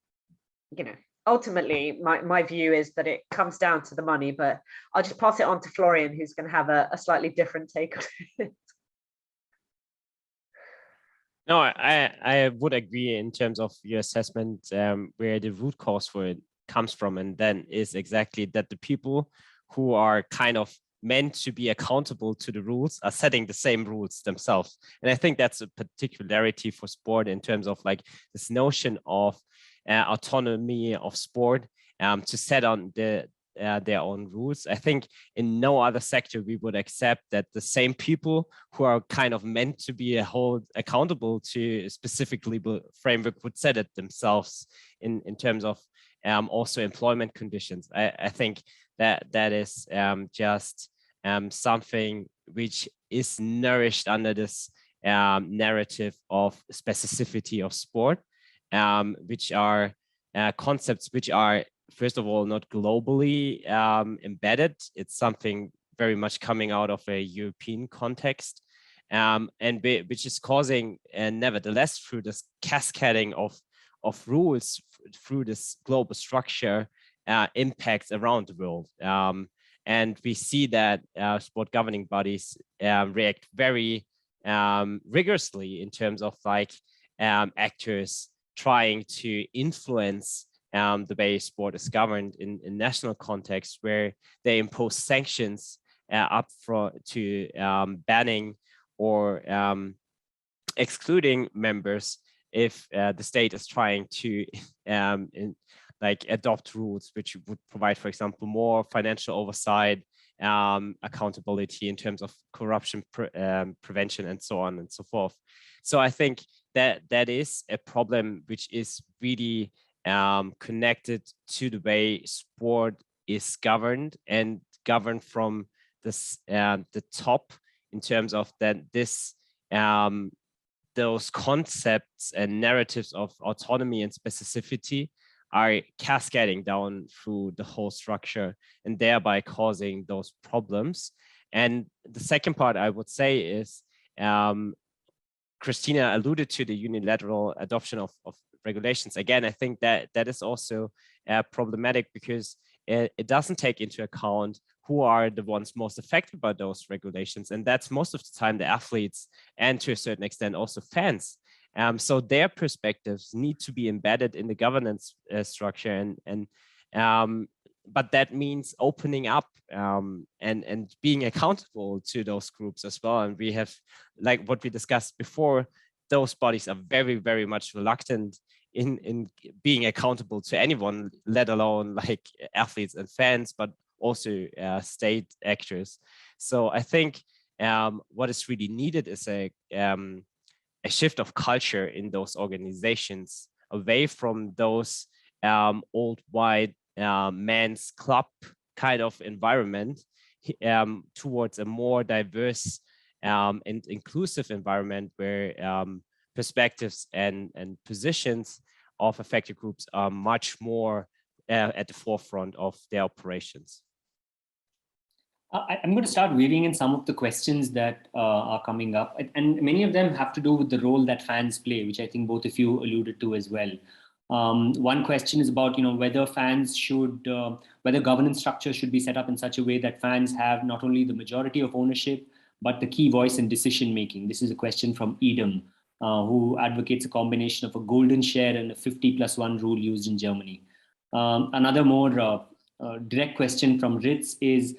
ultimately, my view is that it comes down to the money, but I'll just pass it on to Florian, who's going to have a slightly different take on it. No, I would agree in terms of your assessment, where the root cause for it comes from, and then is exactly that the people who are kind of meant to be accountable to the rules are setting the same rules themselves. And I think that's a particularity for sport in terms of like this notion of autonomy of sport, to set on their own rules. I think in no other sector we would accept that the same people who are kind of meant to be held accountable to a specific legal framework would set it themselves in terms of also employment conditions. I think that is just something which is nourished under this narrative of specificity of sport, which are concepts which are, first of all, not globally embedded. It's something very much coming out of a European context, and which is causing, nevertheless, through this cascading of rules, through this global structure, impacts around the world. And we see that sport governing bodies react very rigorously in terms of like actors trying to influence the way sport is governed in national context, where they impose sanctions up to banning or excluding members if the state is trying to adopt rules which would provide, for example, more financial oversight, accountability in terms of corruption prevention, and so on and so forth. So I think that is a problem which is really connected to the way sport is governed, and governed from this the top, in terms of that this those concepts and narratives of autonomy and specificity are cascading down through the whole structure, and thereby causing those problems. And the second part I would say is, Christina alluded to the unilateral adoption of regulations. Again, I think that is also problematic, because it doesn't take into account who are the ones most affected by those regulations. And that's most of the time the athletes, and to a certain extent also fans. So their perspectives need to be embedded in the governance structure, but that means opening up and being accountable to those groups as well. And we have, like what we discussed before, those bodies are very, very much reluctant in being accountable to anyone, let alone like athletes and fans, but also state actors. So I think what is really needed is a shift of culture in those organizations, away from those old white men's club kind of environment, towards a more diverse and inclusive environment, where perspectives and positions of affected groups are much more at the forefront of their operations. I'm going to start weaving in some of the questions that are coming up, and many of them have to do with the role that fans play, which I think both of you alluded to as well. One question is about, whether fans should, whether governance structure should be set up in such a way that fans have not only the majority of ownership, but the key voice in decision making. This is a question from Edom, who advocates a combination of a golden share and a 50+1 rule used in Germany. Another more direct question from Ritz is,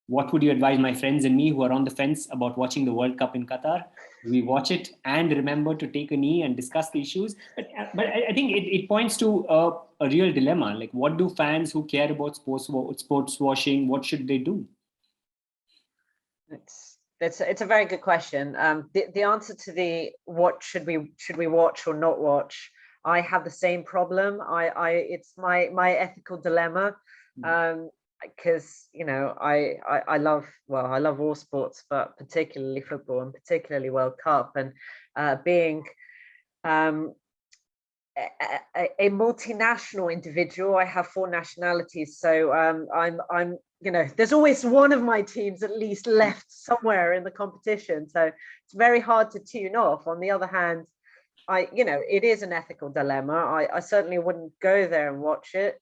what would you advise my friends and me who are on the fence about watching the World Cup in Qatar? Do we watch it and remember to take a knee and discuss the issues? But I think it points to a real dilemma. Like, what do fans who care about sports washing, what should they do? It's a very good question. The answer to the what should we watch or not watch, I have the same problem. It's my ethical dilemma. Because I love all sports, but particularly football, and particularly World Cup, and being a multinational individual, I have 4 nationalities, so I'm there's always one of my teams at least left somewhere in the competition, so it's very hard to tune off. On the other hand, it is an ethical dilemma. I certainly wouldn't go there and watch it,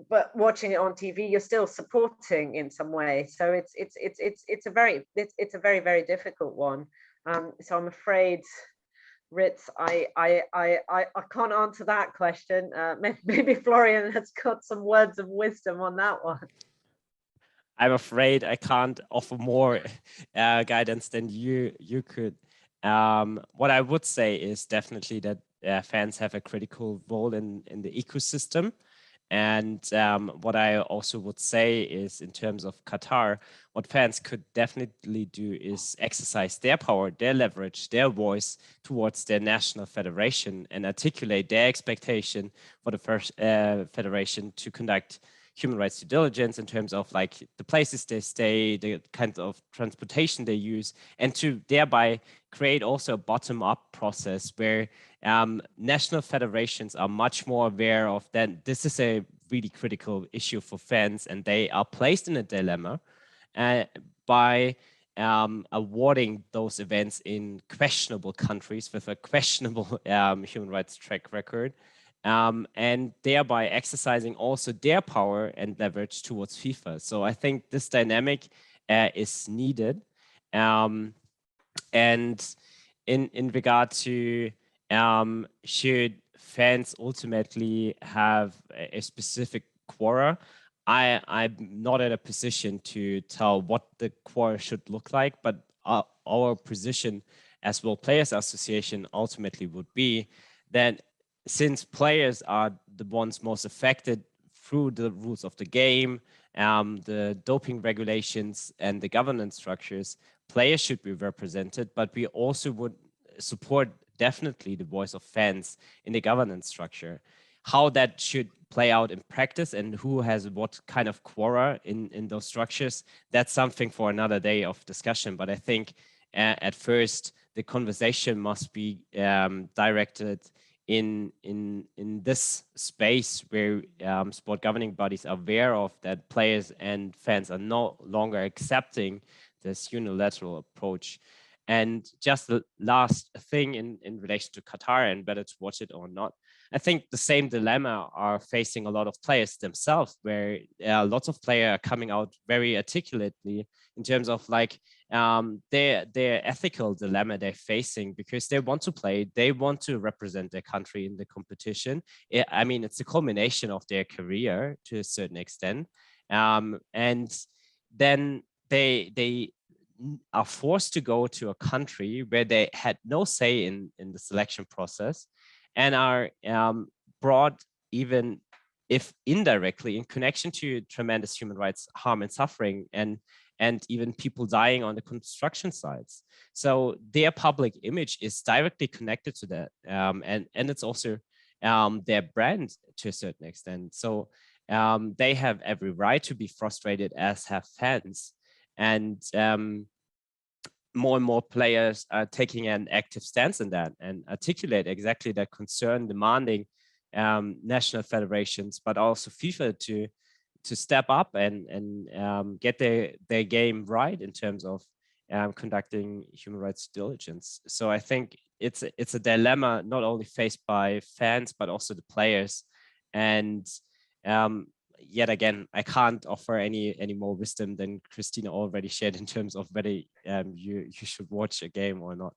but watching it on TV, you're still supporting in some way. So it's a very, very difficult one. So I'm afraid, Ritz, I can't answer that question. Maybe Florian has got some words of wisdom on that one. I'm afraid I can't offer more guidance than you could. What I would say is definitely that fans have a critical role in the ecosystem. And what I also would say is, in terms of Qatar, what fans could definitely do is exercise their power, their leverage, their voice towards their national federation and articulate their expectation for the first federation to conduct human rights due diligence in terms of like the places they stay, the kind of transportation they use, and to thereby create also a bottom-up process where national federations are much more aware of that this is a really critical issue for fans, and they are placed in a dilemma by awarding those events in questionable countries with a questionable human rights track record. And thereby exercising also their power and leverage towards FIFA. So I think this dynamic is needed. And in regard to should fans ultimately have a specific quota, I'm not in a position to tell what the quota should look like, but our position as World Players Association ultimately would be that since players are the ones most affected through the rules of the game, the doping regulations and the governance structures, players should be represented, but we also would support definitely the voice of fans in the governance structure. How that should play out in practice and who has what kind of quota in those structures, that's something for another day of discussion. But I think at first, the conversation must be directed in this space where sport governing bodies are aware of that players and fans are no longer accepting this unilateral approach. And just the last thing in relation to Qatar and whether to watch it or not, I think the same dilemma are facing a lot of players themselves, where lots of players are coming out very articulately in terms of like their ethical dilemma they're facing, because they want to play, they want to represent their country in the competition. I mean, it's a culmination of their career to a certain extent, and then they are forced to go to a country where they had no say in the selection process, and are brought, even if indirectly, in connection to tremendous human rights harm and suffering, and even people dying on the construction sites. So their public image is directly connected to that, and it's also their brand to a certain extent. So they have every right to be frustrated, as have fans. And more and more players are taking an active stance in that and articulate exactly that concern, demanding national federations, but also FIFA to step up and get their game right in terms of conducting human rights diligence. So I think it's a dilemma not only faced by fans, but also the players. And yet again, I can't offer any more wisdom than Christina already shared in terms of whether you should watch a game or not.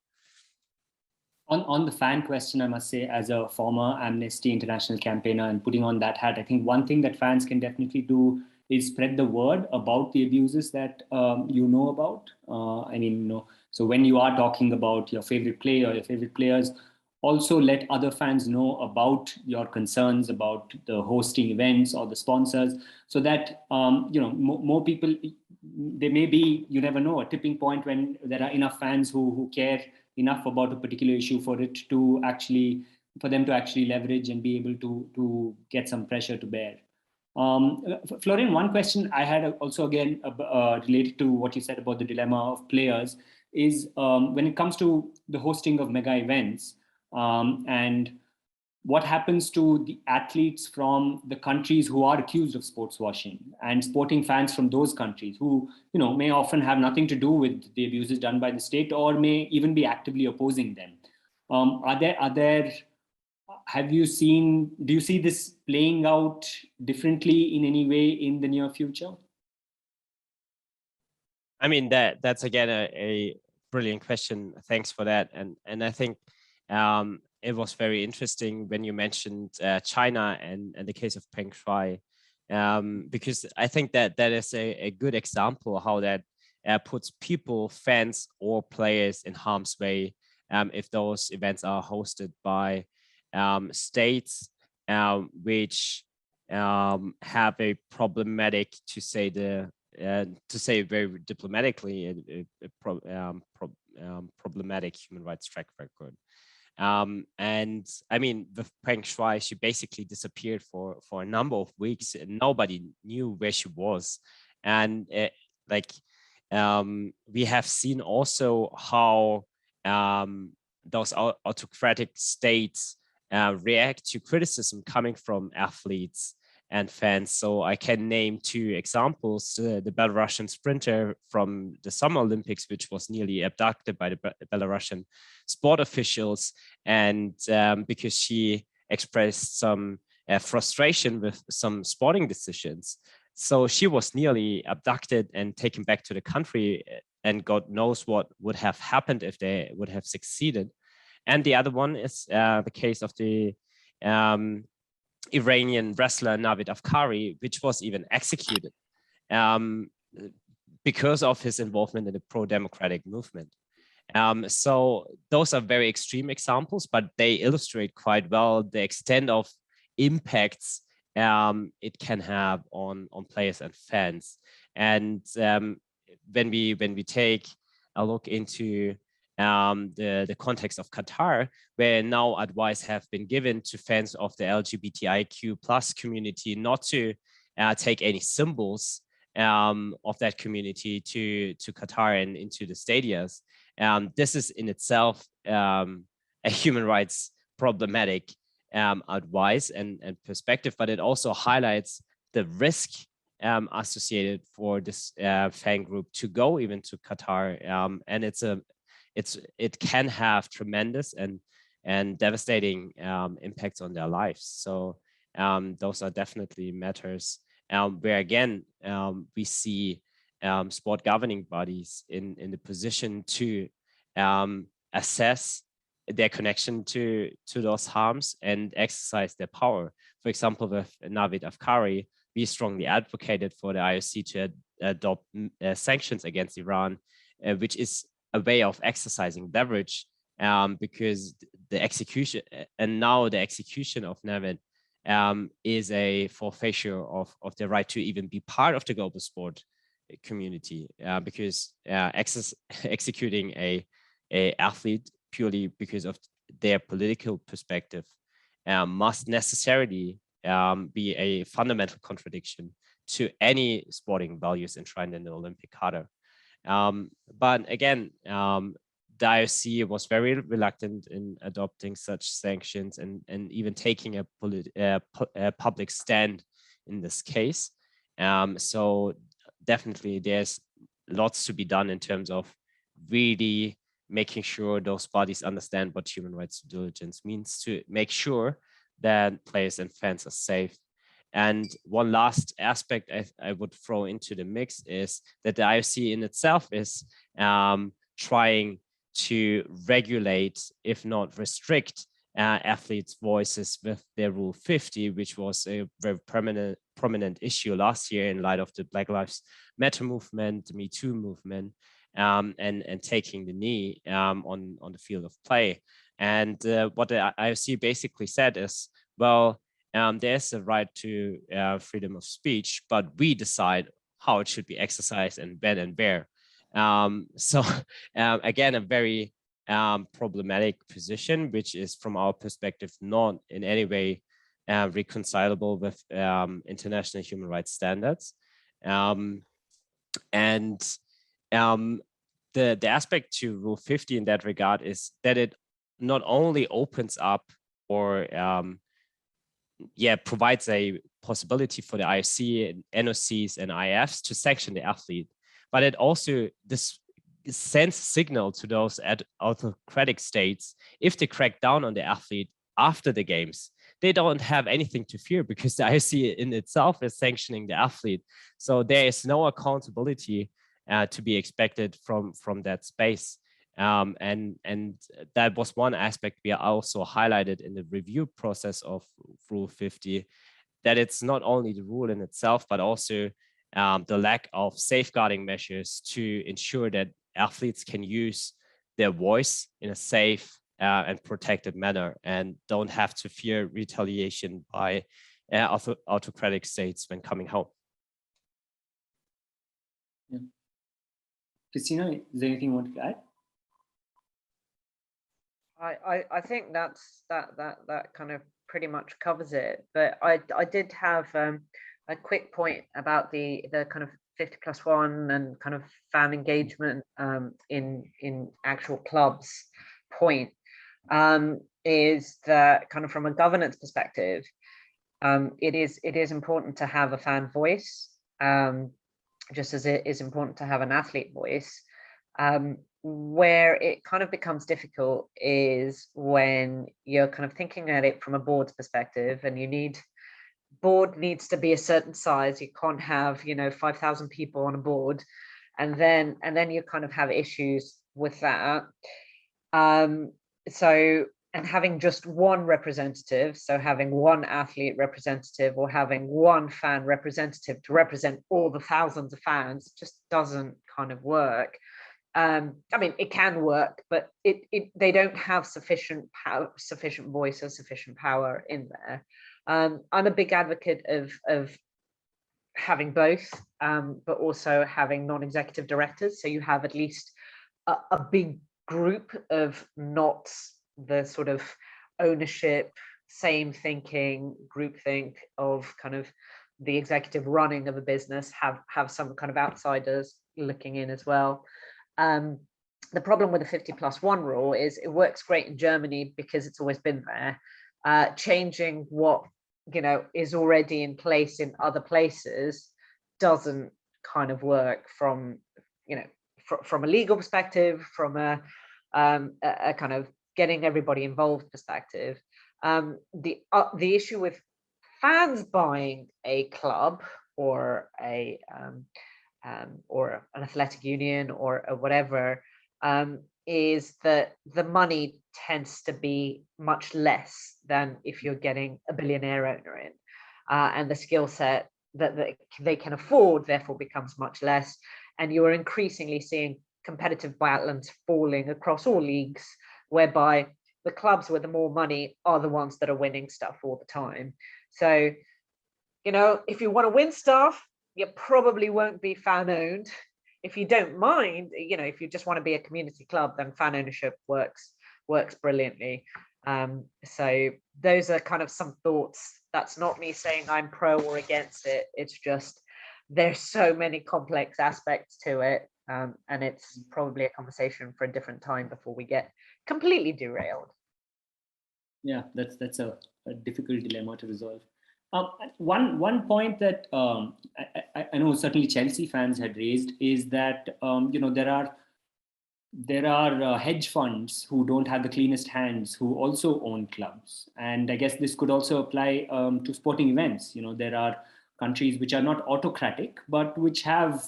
On the fan question, I must say, as a former Amnesty International campaigner and putting on that hat, I think one thing that fans can definitely do is spread the word about the abuses that you know about. So when you are talking about your favorite player or your favorite players, also let other fans know about your concerns about the hosting events or the sponsors, so that more people. There may be, you never know, a tipping point when there are enough fans who care enough about a particular issue for them to actually leverage and be able to get some pressure to bear. Florian, one question I had also, again, related to what you said about the dilemma of players is when it comes to the hosting of mega events, and what happens to the athletes from the countries who are accused of sports washing, and sporting fans from those countries who, may often have nothing to do with the abuses done by the state, or may even be actively opposing them. do you see this playing out differently in any way in the near future? I mean, that's again a brilliant question. Thanks for that. And I think it was very interesting when you mentioned China and the case of Peng Shuai, because I think that is a good example how that puts people, fans, or players in harm's way if those events are hosted by states which have a problematic, to say very diplomatically, problematic human rights track record. And I mean, with Peng Shuai, she basically disappeared for a number of weeks and nobody knew where she was. And we have seen also how those autocratic states react to criticism coming from athletes and fans. So I can name two examples: the Belarusian sprinter from the Summer Olympics, which was nearly abducted by the Belarusian sport officials, and because she expressed some frustration with some sporting decisions. So she was nearly abducted and taken back to the country, and God knows what would have happened if they would have succeeded. And the other one is the case of the Iranian wrestler Navid Afkari, which was even executed because of his involvement in the pro-democratic movement. So those are very extreme examples, but they illustrate quite well the extent of impacts it can have on players and fans. And when we take a look into the context of Qatar, where now advice have been given to fans of the LGBTIQ plus community not to take any symbols of that community to Qatar and into the stadiums. This is in itself a human rights problematic advice and perspective, but it also highlights the risk associated for this fan group to go even to Qatar, and it can have tremendous and devastating impacts on their lives. So those are definitely matters where again we see sport governing bodies in the position to assess their connection to those harms and exercise their power. For example, with Navid Afkari, we strongly advocated for the IOC to adopt sanctions against Iran, which is a way of exercising leverage, because the execution of Navid is a forfeiture of the right to even be part of the global sport community, because executing a athlete purely because of their political perspective must necessarily be a fundamental contradiction to any sporting values enshrined in the Olympic Charter. But again, the IOC was very reluctant in adopting such sanctions and even taking a public stand in this case. So definitely there's lots to be done in terms of really making sure those bodies understand what human rights due diligence means, to make sure that players and fans are safe. And one last aspect I would throw into the mix is that the IOC in itself is trying to regulate, if not restrict, athletes' voices with their Rule 50, which was a very prominent issue last year in light of the Black Lives Matter movement, the Me Too movement, and taking the knee on the field of play. And what the IOC basically said is, well, there's a right to freedom of speech, but we decide how it should be exercised and when and where. So again, a very problematic position, which is from our perspective not in any way reconcilable with international human rights standards. The aspect to Rule 50 in that regard is that it not only opens up or provides a possibility for the IOC, and NOCs, and IFs to sanction the athlete, but it also sends signal to those autocratic states. If they crack down on the athlete after the games, they don't have anything to fear because the IOC in itself is sanctioning the athlete. So there is no accountability to be expected from that space. And that was one aspect we also highlighted in the review process of Rule 50, that it's not only the rule in itself, but also the lack of safeguarding measures to ensure that athletes can use their voice in a safe and protected manner and don't have to fear retaliation by autocratic states when coming home. Yeah. Christina, is there anything you want to add? I think that kind of pretty much covers it. But I did have a quick point about the kind of 50+1 and kind of fan engagement in actual clubs point, is that kind of from a governance perspective, it is important to have a fan voice, just as it is important to have an athlete voice. Where it kind of becomes difficult is when you're kind of thinking at it from a board's perspective, and board needs to be a certain size. You can't have 5,000 people on a board, and then you kind of have issues with that. And having just one representative, so having one athlete representative or having one fan representative to represent all the thousands of fans just doesn't kind of work. I mean, it can work, but they don't have sufficient voice or sufficient power in there. I'm a big advocate of having both, but also having non-executive directors. So you have at least a big group of not the sort of ownership, same thinking, groupthink of kind of the executive running of a business, have some kind of outsiders looking in as well. The problem with the 50+1 rule is it works great in Germany because it's always been there. Changing what is already in place in other places doesn't kind of work from from a legal perspective, from a kind of getting everybody involved perspective. The issue with fans buying a club or or an athletic union or whatever, is that the money tends to be much less than if you're getting a billionaire owner in, and the skill set that they can afford therefore becomes much less, and you are increasingly seeing competitive biathlons falling across all leagues, whereby the clubs with the more money are the ones that are winning stuff all the time. So if you want to win stuff, you probably won't be fan owned. If you don't mind, if you just want to be a community club, then fan ownership works brilliantly. So those are kind of some thoughts. That's not me saying I'm pro or against it. It's just there's so many complex aspects to it, and it's probably a conversation for a different time before we get completely derailed. Yeah, that's a difficult dilemma to resolve. One point that I know certainly Chelsea fans had raised is that there are hedge funds who don't have the cleanest hands who also own clubs, and I guess this could also apply to sporting events. There are countries which are not autocratic but which have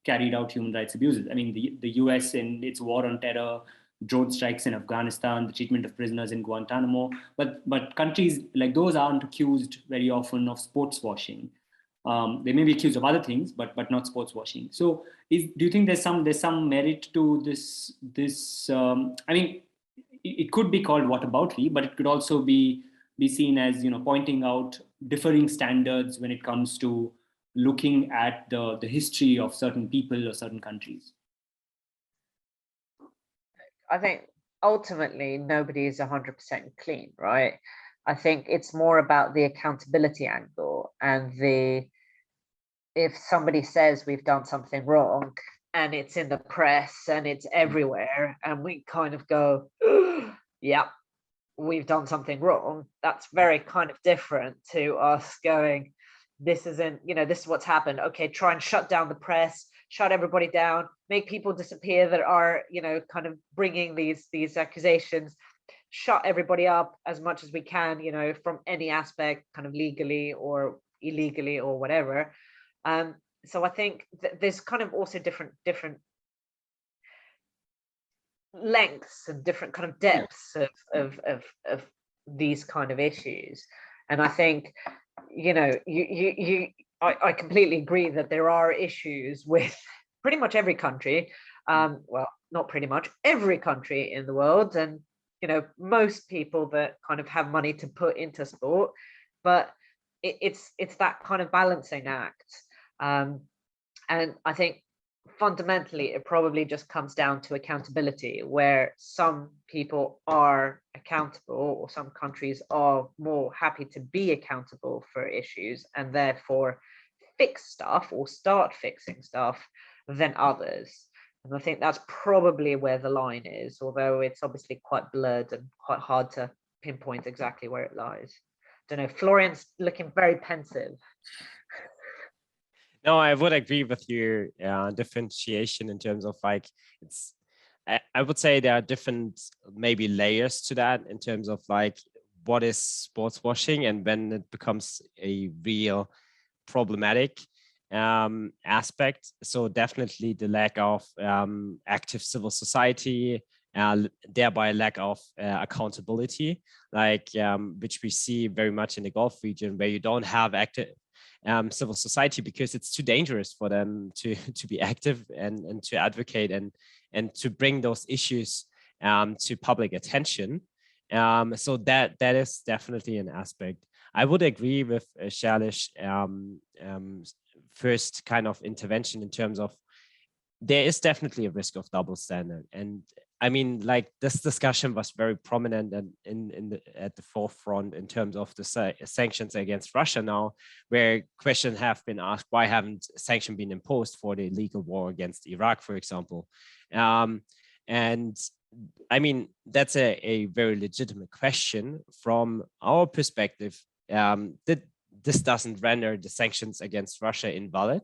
carried out human rights abuses. I mean, the US in its war on terror, drone strikes in Afghanistan, the treatment of prisoners in Guantanamo, but countries like those aren't accused very often of sports washing. They may be accused of other things, but not sports washing. So, do you think there's some merit to this? I mean, it could be called whataboutery, but it could also be seen as pointing out differing standards when it comes to looking at the history of certain people or certain countries. I think ultimately nobody is 100% clean, right? I think it's more about the accountability angle, and if somebody says we've done something wrong and it's in the press and it's everywhere and we kind of go, yeah, we've done something wrong, that's very kind of different to us going, this isn't, this is what's happened. Okay, try and shut down the press, shut everybody down, make people disappear that are, kind of bringing these accusations, shut everybody up as much as we can, from any aspect, kind of legally or illegally or whatever. So I think there's kind of also different lengths and different kind of depths of these kind of issues. And I think, I completely agree that there are issues with pretty much every country. Well, not pretty much, every country in the world, and most people that kind of have money to put into sport, but it's that kind of balancing act. And I think fundamentally it probably just comes down to accountability, where some people are accountable, or some countries are more happy to be accountable for issues and therefore fix stuff or start fixing stuff than others. And I think that's probably where the line is, although it's obviously quite blurred and quite hard to pinpoint exactly where it lies. Don't know, Florian's looking very pensive. No, I would agree with your differentiation in terms of like, I would say there are different maybe layers to that in terms of like what is sports washing and when it becomes a real problematic aspect. So definitely the lack of active civil society, thereby lack of accountability, like which we see very much in the Gulf region, where you don't have active civil society because it's too dangerous for them to be active and to advocate and to bring those issues to public attention. So that is definitely an aspect. I would agree with Shailesh first kind of intervention in terms of there is definitely a risk of double standard. And I mean, like this discussion was very prominent and at the forefront in terms of the sanctions against Russia now, where questions have been asked, why haven't sanctions been imposed for the illegal war against Iraq, for example? And I mean, that's a very legitimate question from our perspective. This doesn't render the sanctions against Russia invalid,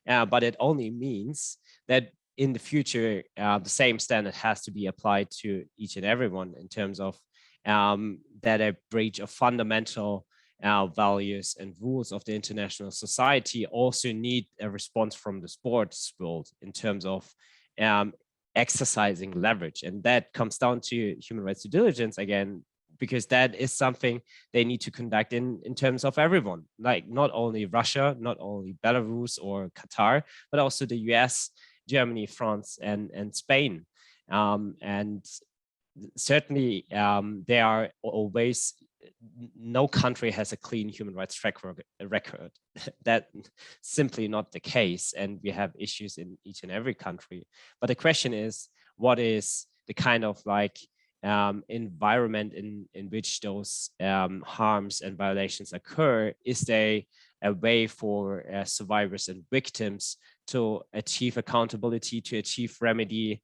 but it only means that in the future, the same standard has to be applied to each and everyone in terms of that a breach of fundamental values and rules of the international society also need a response from the sports world in terms of exercising leverage. And that comes down to human rights due diligence again, because that is something they need to conduct in terms of everyone, like not only Russia, not only Belarus or Qatar, but also the US, Germany, France, and Spain. And certainly there are always, no country has a clean human rights track record. That's simply not the case. And we have issues in each and every country. But the question is, what is the kind of like environment in which those harms and violations occur? Is there a way for survivors and victims to achieve accountability, to achieve remedy,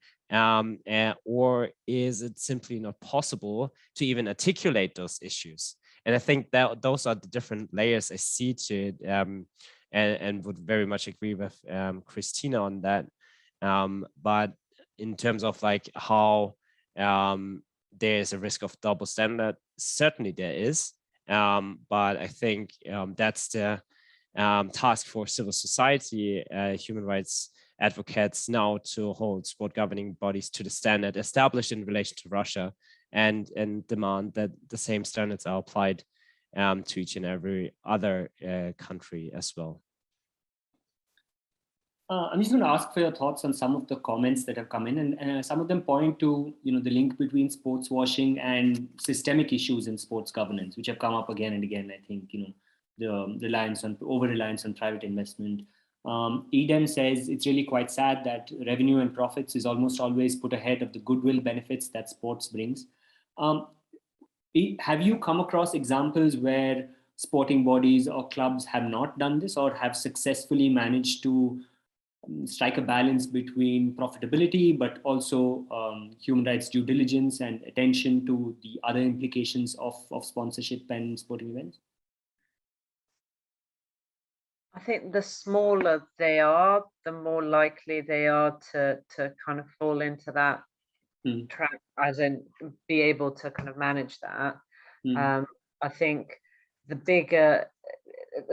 or is it simply not possible to even articulate those issues? And I think that those are the different layers I see to it, and would very much agree with Christina on that. But in terms of like how there's a risk of double standard, certainly there is. But I think that's the task for civil society, human rights advocates now to hold sport governing bodies to the standard established in relation to Russia and demand that the same standards are applied to each and every other country as well. I'm just going to ask for your thoughts on some of the comments that have come in, and some of them point to the link between sports washing and systemic issues in sports governance, which have come up again and again. I think the reliance on over-reliance on private investment. Eden says it's really quite sad that revenue and profits is almost always put ahead of the goodwill benefits that sports brings. Have you come across examples where sporting bodies or clubs have not done this or have successfully managed to strike a balance between profitability, but also human rights due diligence and attention to the other implications of sponsorship and sporting events? I think the smaller they are, the more likely they are to kind of fall into that trap, as in be able to kind of manage that. I think the bigger,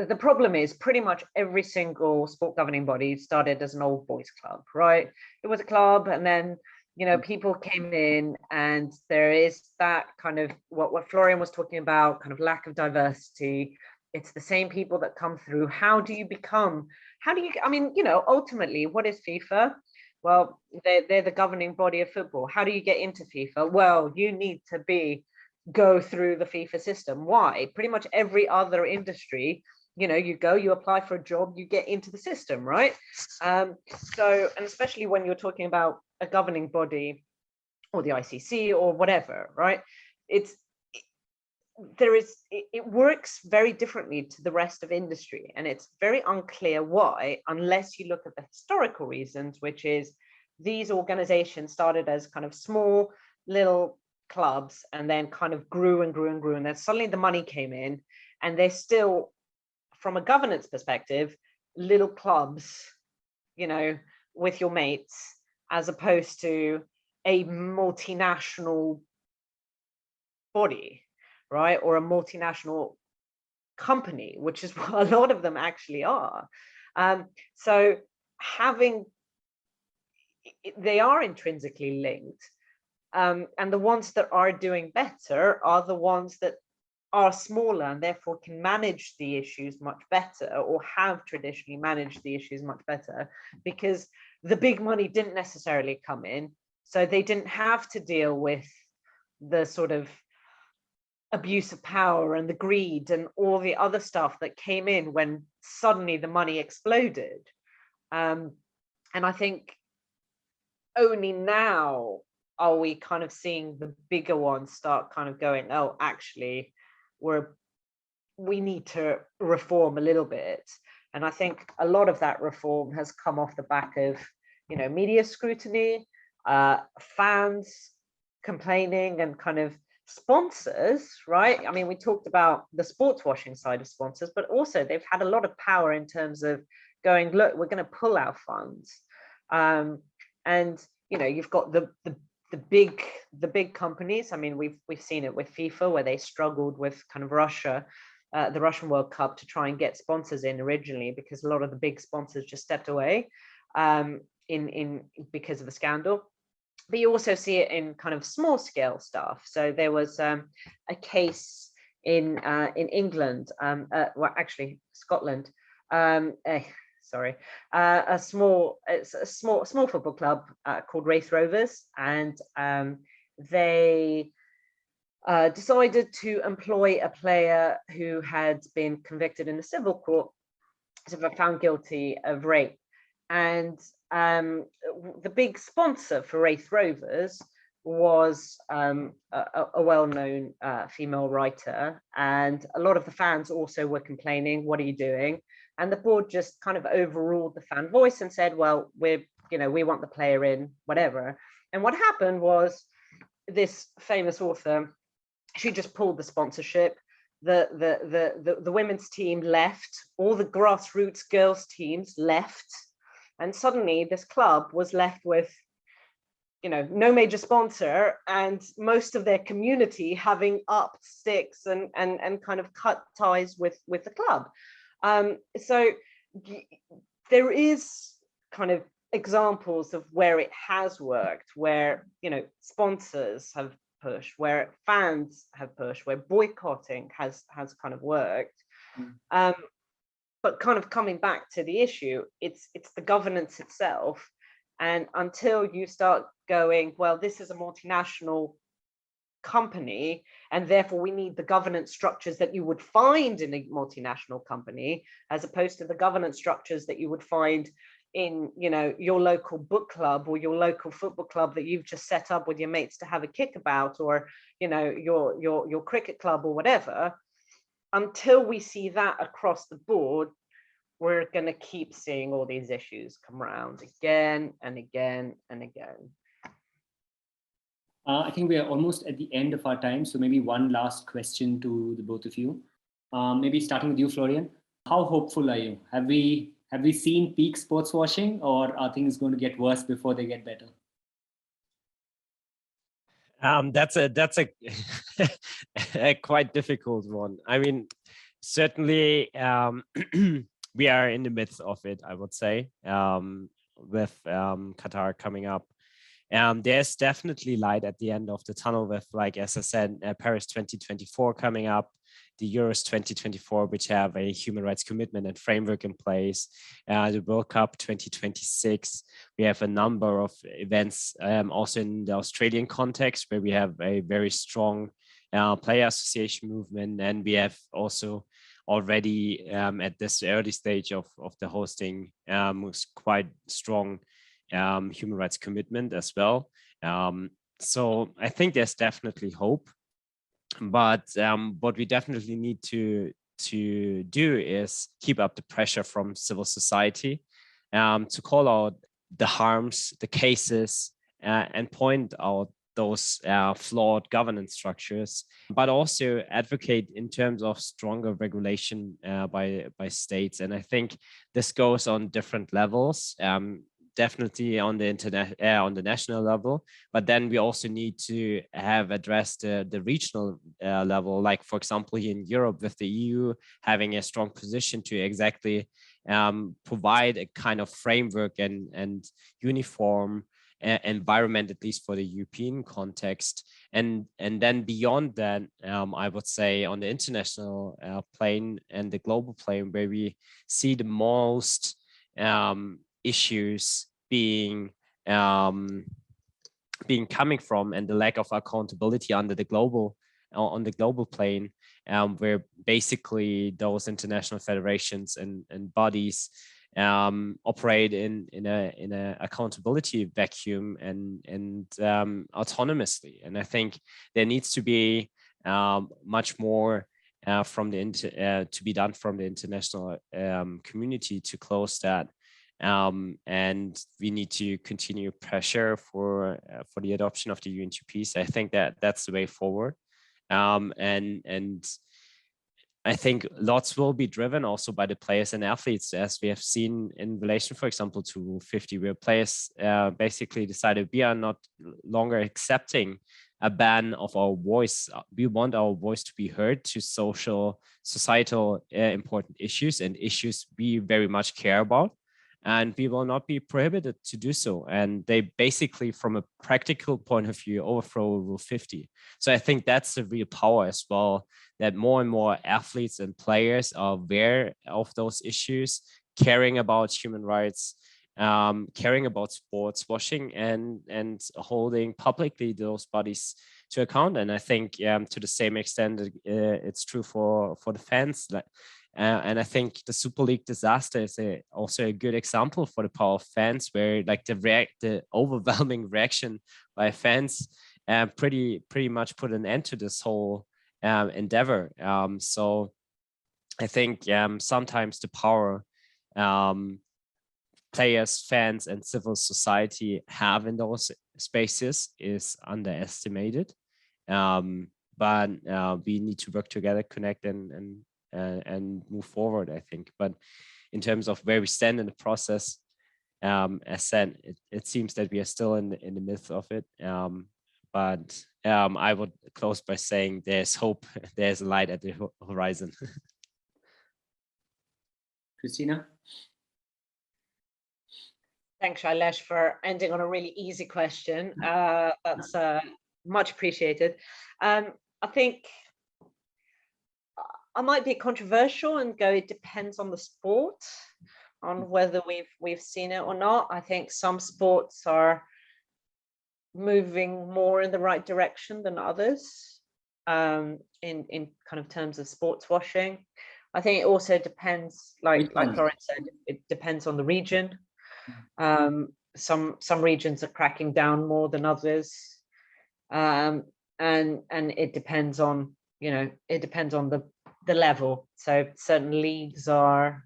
the problem is pretty much every single sport governing body started as an old boys club, right? It was a club, and then, you know, people came in, and there is that kind of what Florian was talking about, kind of lack of diversity. It's the same people that come through. How do you, I mean, you know, ultimately, what is FIFA? Well, they're the governing body of football. How do you get into FIFA? Well, you need to go through the FIFA system. Why? Pretty much every other industry, you know, you apply for a job, you get into the system, right? So, and especially when you're talking about a governing body or the ICC or whatever, right? It works very differently to the rest of industry, and it's very unclear why, unless you look at the historical reasons, which is these organizations started as kind of small little clubs and then kind of grew and grew and grew, and then suddenly the money came in, and they're still, from a governance perspective, little clubs, you know, with your mates, as opposed to a multinational body, right? Or a multinational company, which is what a lot of them actually are. So they are intrinsically linked. And the ones that are doing better are the ones that are smaller and therefore can manage the issues much better, or have traditionally managed the issues much better, because the big money didn't necessarily come in. So they didn't have to deal with the sort of abuse of power and the greed and all the other stuff that came in when suddenly the money exploded. And I think only now are we kind of seeing the bigger ones start kind of going, oh, actually, we need to reform a little bit. And I think a lot of that reform has come off the back of, you know, media scrutiny, fans complaining, and kind of sponsors, right? I mean, we talked about the sports washing side of sponsors, but also they've had a lot of power in terms of going, look, we're going to pull our funds. And, you know, you've got the big companies. I mean, we've seen it with FIFA, where they struggled with kind of Russia, the Russian World Cup, to try and get sponsors in originally, because a lot of the big sponsors just stepped away because of the scandal. But you also see it in kind of small scale stuff. So there was a case in England, well, actually Scotland. Sorry, a small football club called Wraith Rovers, and they decided to employ a player who had been convicted in a civil court, sort of found guilty of rape. And the big sponsor for Wraith Rovers was a well-known female writer, and a lot of the fans also were complaining, what are you doing? And the board just kind of overruled the fan voice and said, well, we want the player in, whatever. And what happened was, this famous author, she just pulled the sponsorship. The women's team left, all the grassroots girls teams left, and suddenly this club was left with, you know, no major sponsor, and most of their community having upped sticks and kind of cut ties with the club. So there is kind of examples of where it has worked, where, you know, sponsors have pushed, where fans have pushed, where boycotting has kind of worked. But kind of coming back to the issue, it's the governance itself. And until you start going, well, this is a multinational company, and therefore we need the governance structures that you would find in a multinational company, as opposed to the governance structures that you would find in, you know, your local book club or your local football club that you've just set up with your mates to have a kickabout, or, you know, your cricket club or whatever. Until we see that across the board, we're going to keep seeing all these issues come around again and again and again. I think we are almost at the end of our time. So maybe one last question to the both of you. Maybe starting with you, Florian. How hopeful are you? Have we seen peak sports washing, or are things going to get worse before they get better? That's a a quite difficult one. I mean, certainly we are in the midst of it, I would say, with Qatar coming up. There's definitely light at the end of the tunnel with, like, as I said, Paris 2024 coming up, the Euros 2024, which have a human rights commitment and framework in place, the World Cup 2026. We have a number of events also in the Australian context, where we have a very strong player association movement, and we have also already at this early stage of the hosting was quite strong human rights commitment as well. So I think there's definitely hope, but what we definitely need to do is keep up the pressure from civil society to call out the harms, the cases, and point out those flawed governance structures, but also advocate in terms of stronger regulation by states. And I think this goes on different levels. Definitely on the national level, but then we also need to have addressed the regional level, like, for example, here in Europe, with the EU having a strong position to exactly provide a kind of framework and uniform environment, at least for the European context. And then beyond that, I would say on the international plane and the global plane, where we see the most issues being coming from, and the lack of accountability on the global plane, where basically those international federations and bodies operate in a accountability vacuum and autonomously. And I think there needs to be much more to be done from the international community to close that. And we need to continue pressure for the adoption of the UNGPs. I think that's the way forward. And I think lots will be driven also by the players and athletes, as we have seen in relation, for example, to Rule 50, where players basically decided we are not longer accepting a ban of our voice. We want our voice to be heard to societal important issues and issues we very much care about. And we will not be prohibited to do so. And they basically, from a practical point of view, overthrow Rule 50. So I think that's the real power as well, that more and more athletes and players are aware of those issues, caring about human rights, caring about sports washing, and holding publicly those bodies to account. And I think to the same extent, it's true for the fans. And I think the Super League disaster is also a good example for the power of fans, where, like, the overwhelming reaction by fans pretty much put an end to this whole endeavor. So I think sometimes the power players, fans, and civil society have in those spaces is underestimated. But we need to work together, connect, and move forward, I think. But in terms of where we stand in the process, as said, it seems that we are still in the midst of it. But I would close by saying there's hope, there's a light at the horizon. Christina? Thanks, Shailesh, for ending on a really easy question. That's much appreciated. I think I might be controversial and go, it depends on the sport, on whether we've seen it or not. I think some sports are moving more in the right direction than others in kind of terms of sports washing. I think it also depends, like Florian said, it depends on the region. Some regions are cracking down more than others, and it depends on, it depends on the level. So certain leagues are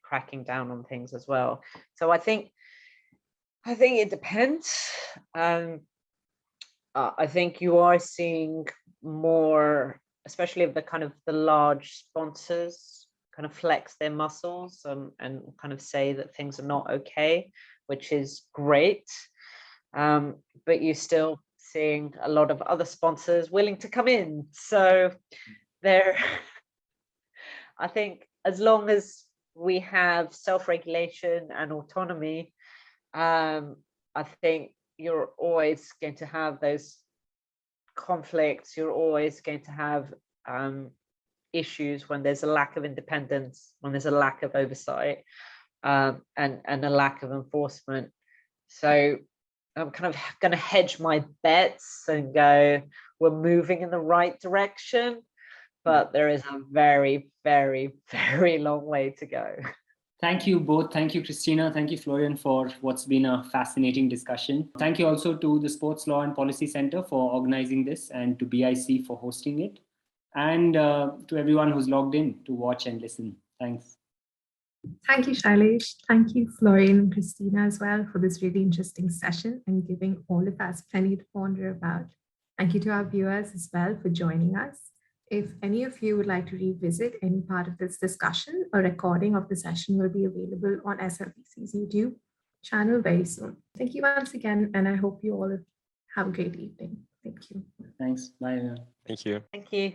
cracking down on things as well. So I think it depends. I think you are seeing more, especially of the kind of the large sponsors kind of flex their muscles and kind of say that things are not okay, which is great. But you're still seeing a lot of other sponsors willing to come in. So there, I think as long as we have self-regulation and autonomy, I think you're always going to have those conflicts. You're always going to have issues when there's a lack of independence, when there's a lack of oversight, and a lack of enforcement. So I'm kind of going to hedge my bets and go, we're moving in the right direction, but there is a very, very, very long way to go. Thank you both. Thank you, Christina. Thank you, Florian, for what's been a fascinating discussion. Thank you also to the Sports Law and Policy Center for organizing this, and to BIC for hosting it, and to everyone who's logged in to watch and listen. Thanks. Thank you, Shailesh. Thank you, Florian and Christina, as well, for this really interesting session and giving all of us plenty to ponder about. Thank you to our viewers as well for joining us. If any of you would like to revisit any part of this discussion, a recording of the session will be available on SLPC's YouTube channel very soon. Thank you once again, and I hope you all have a great evening. Thank you. Thanks. Bye. Thank you. Thank you.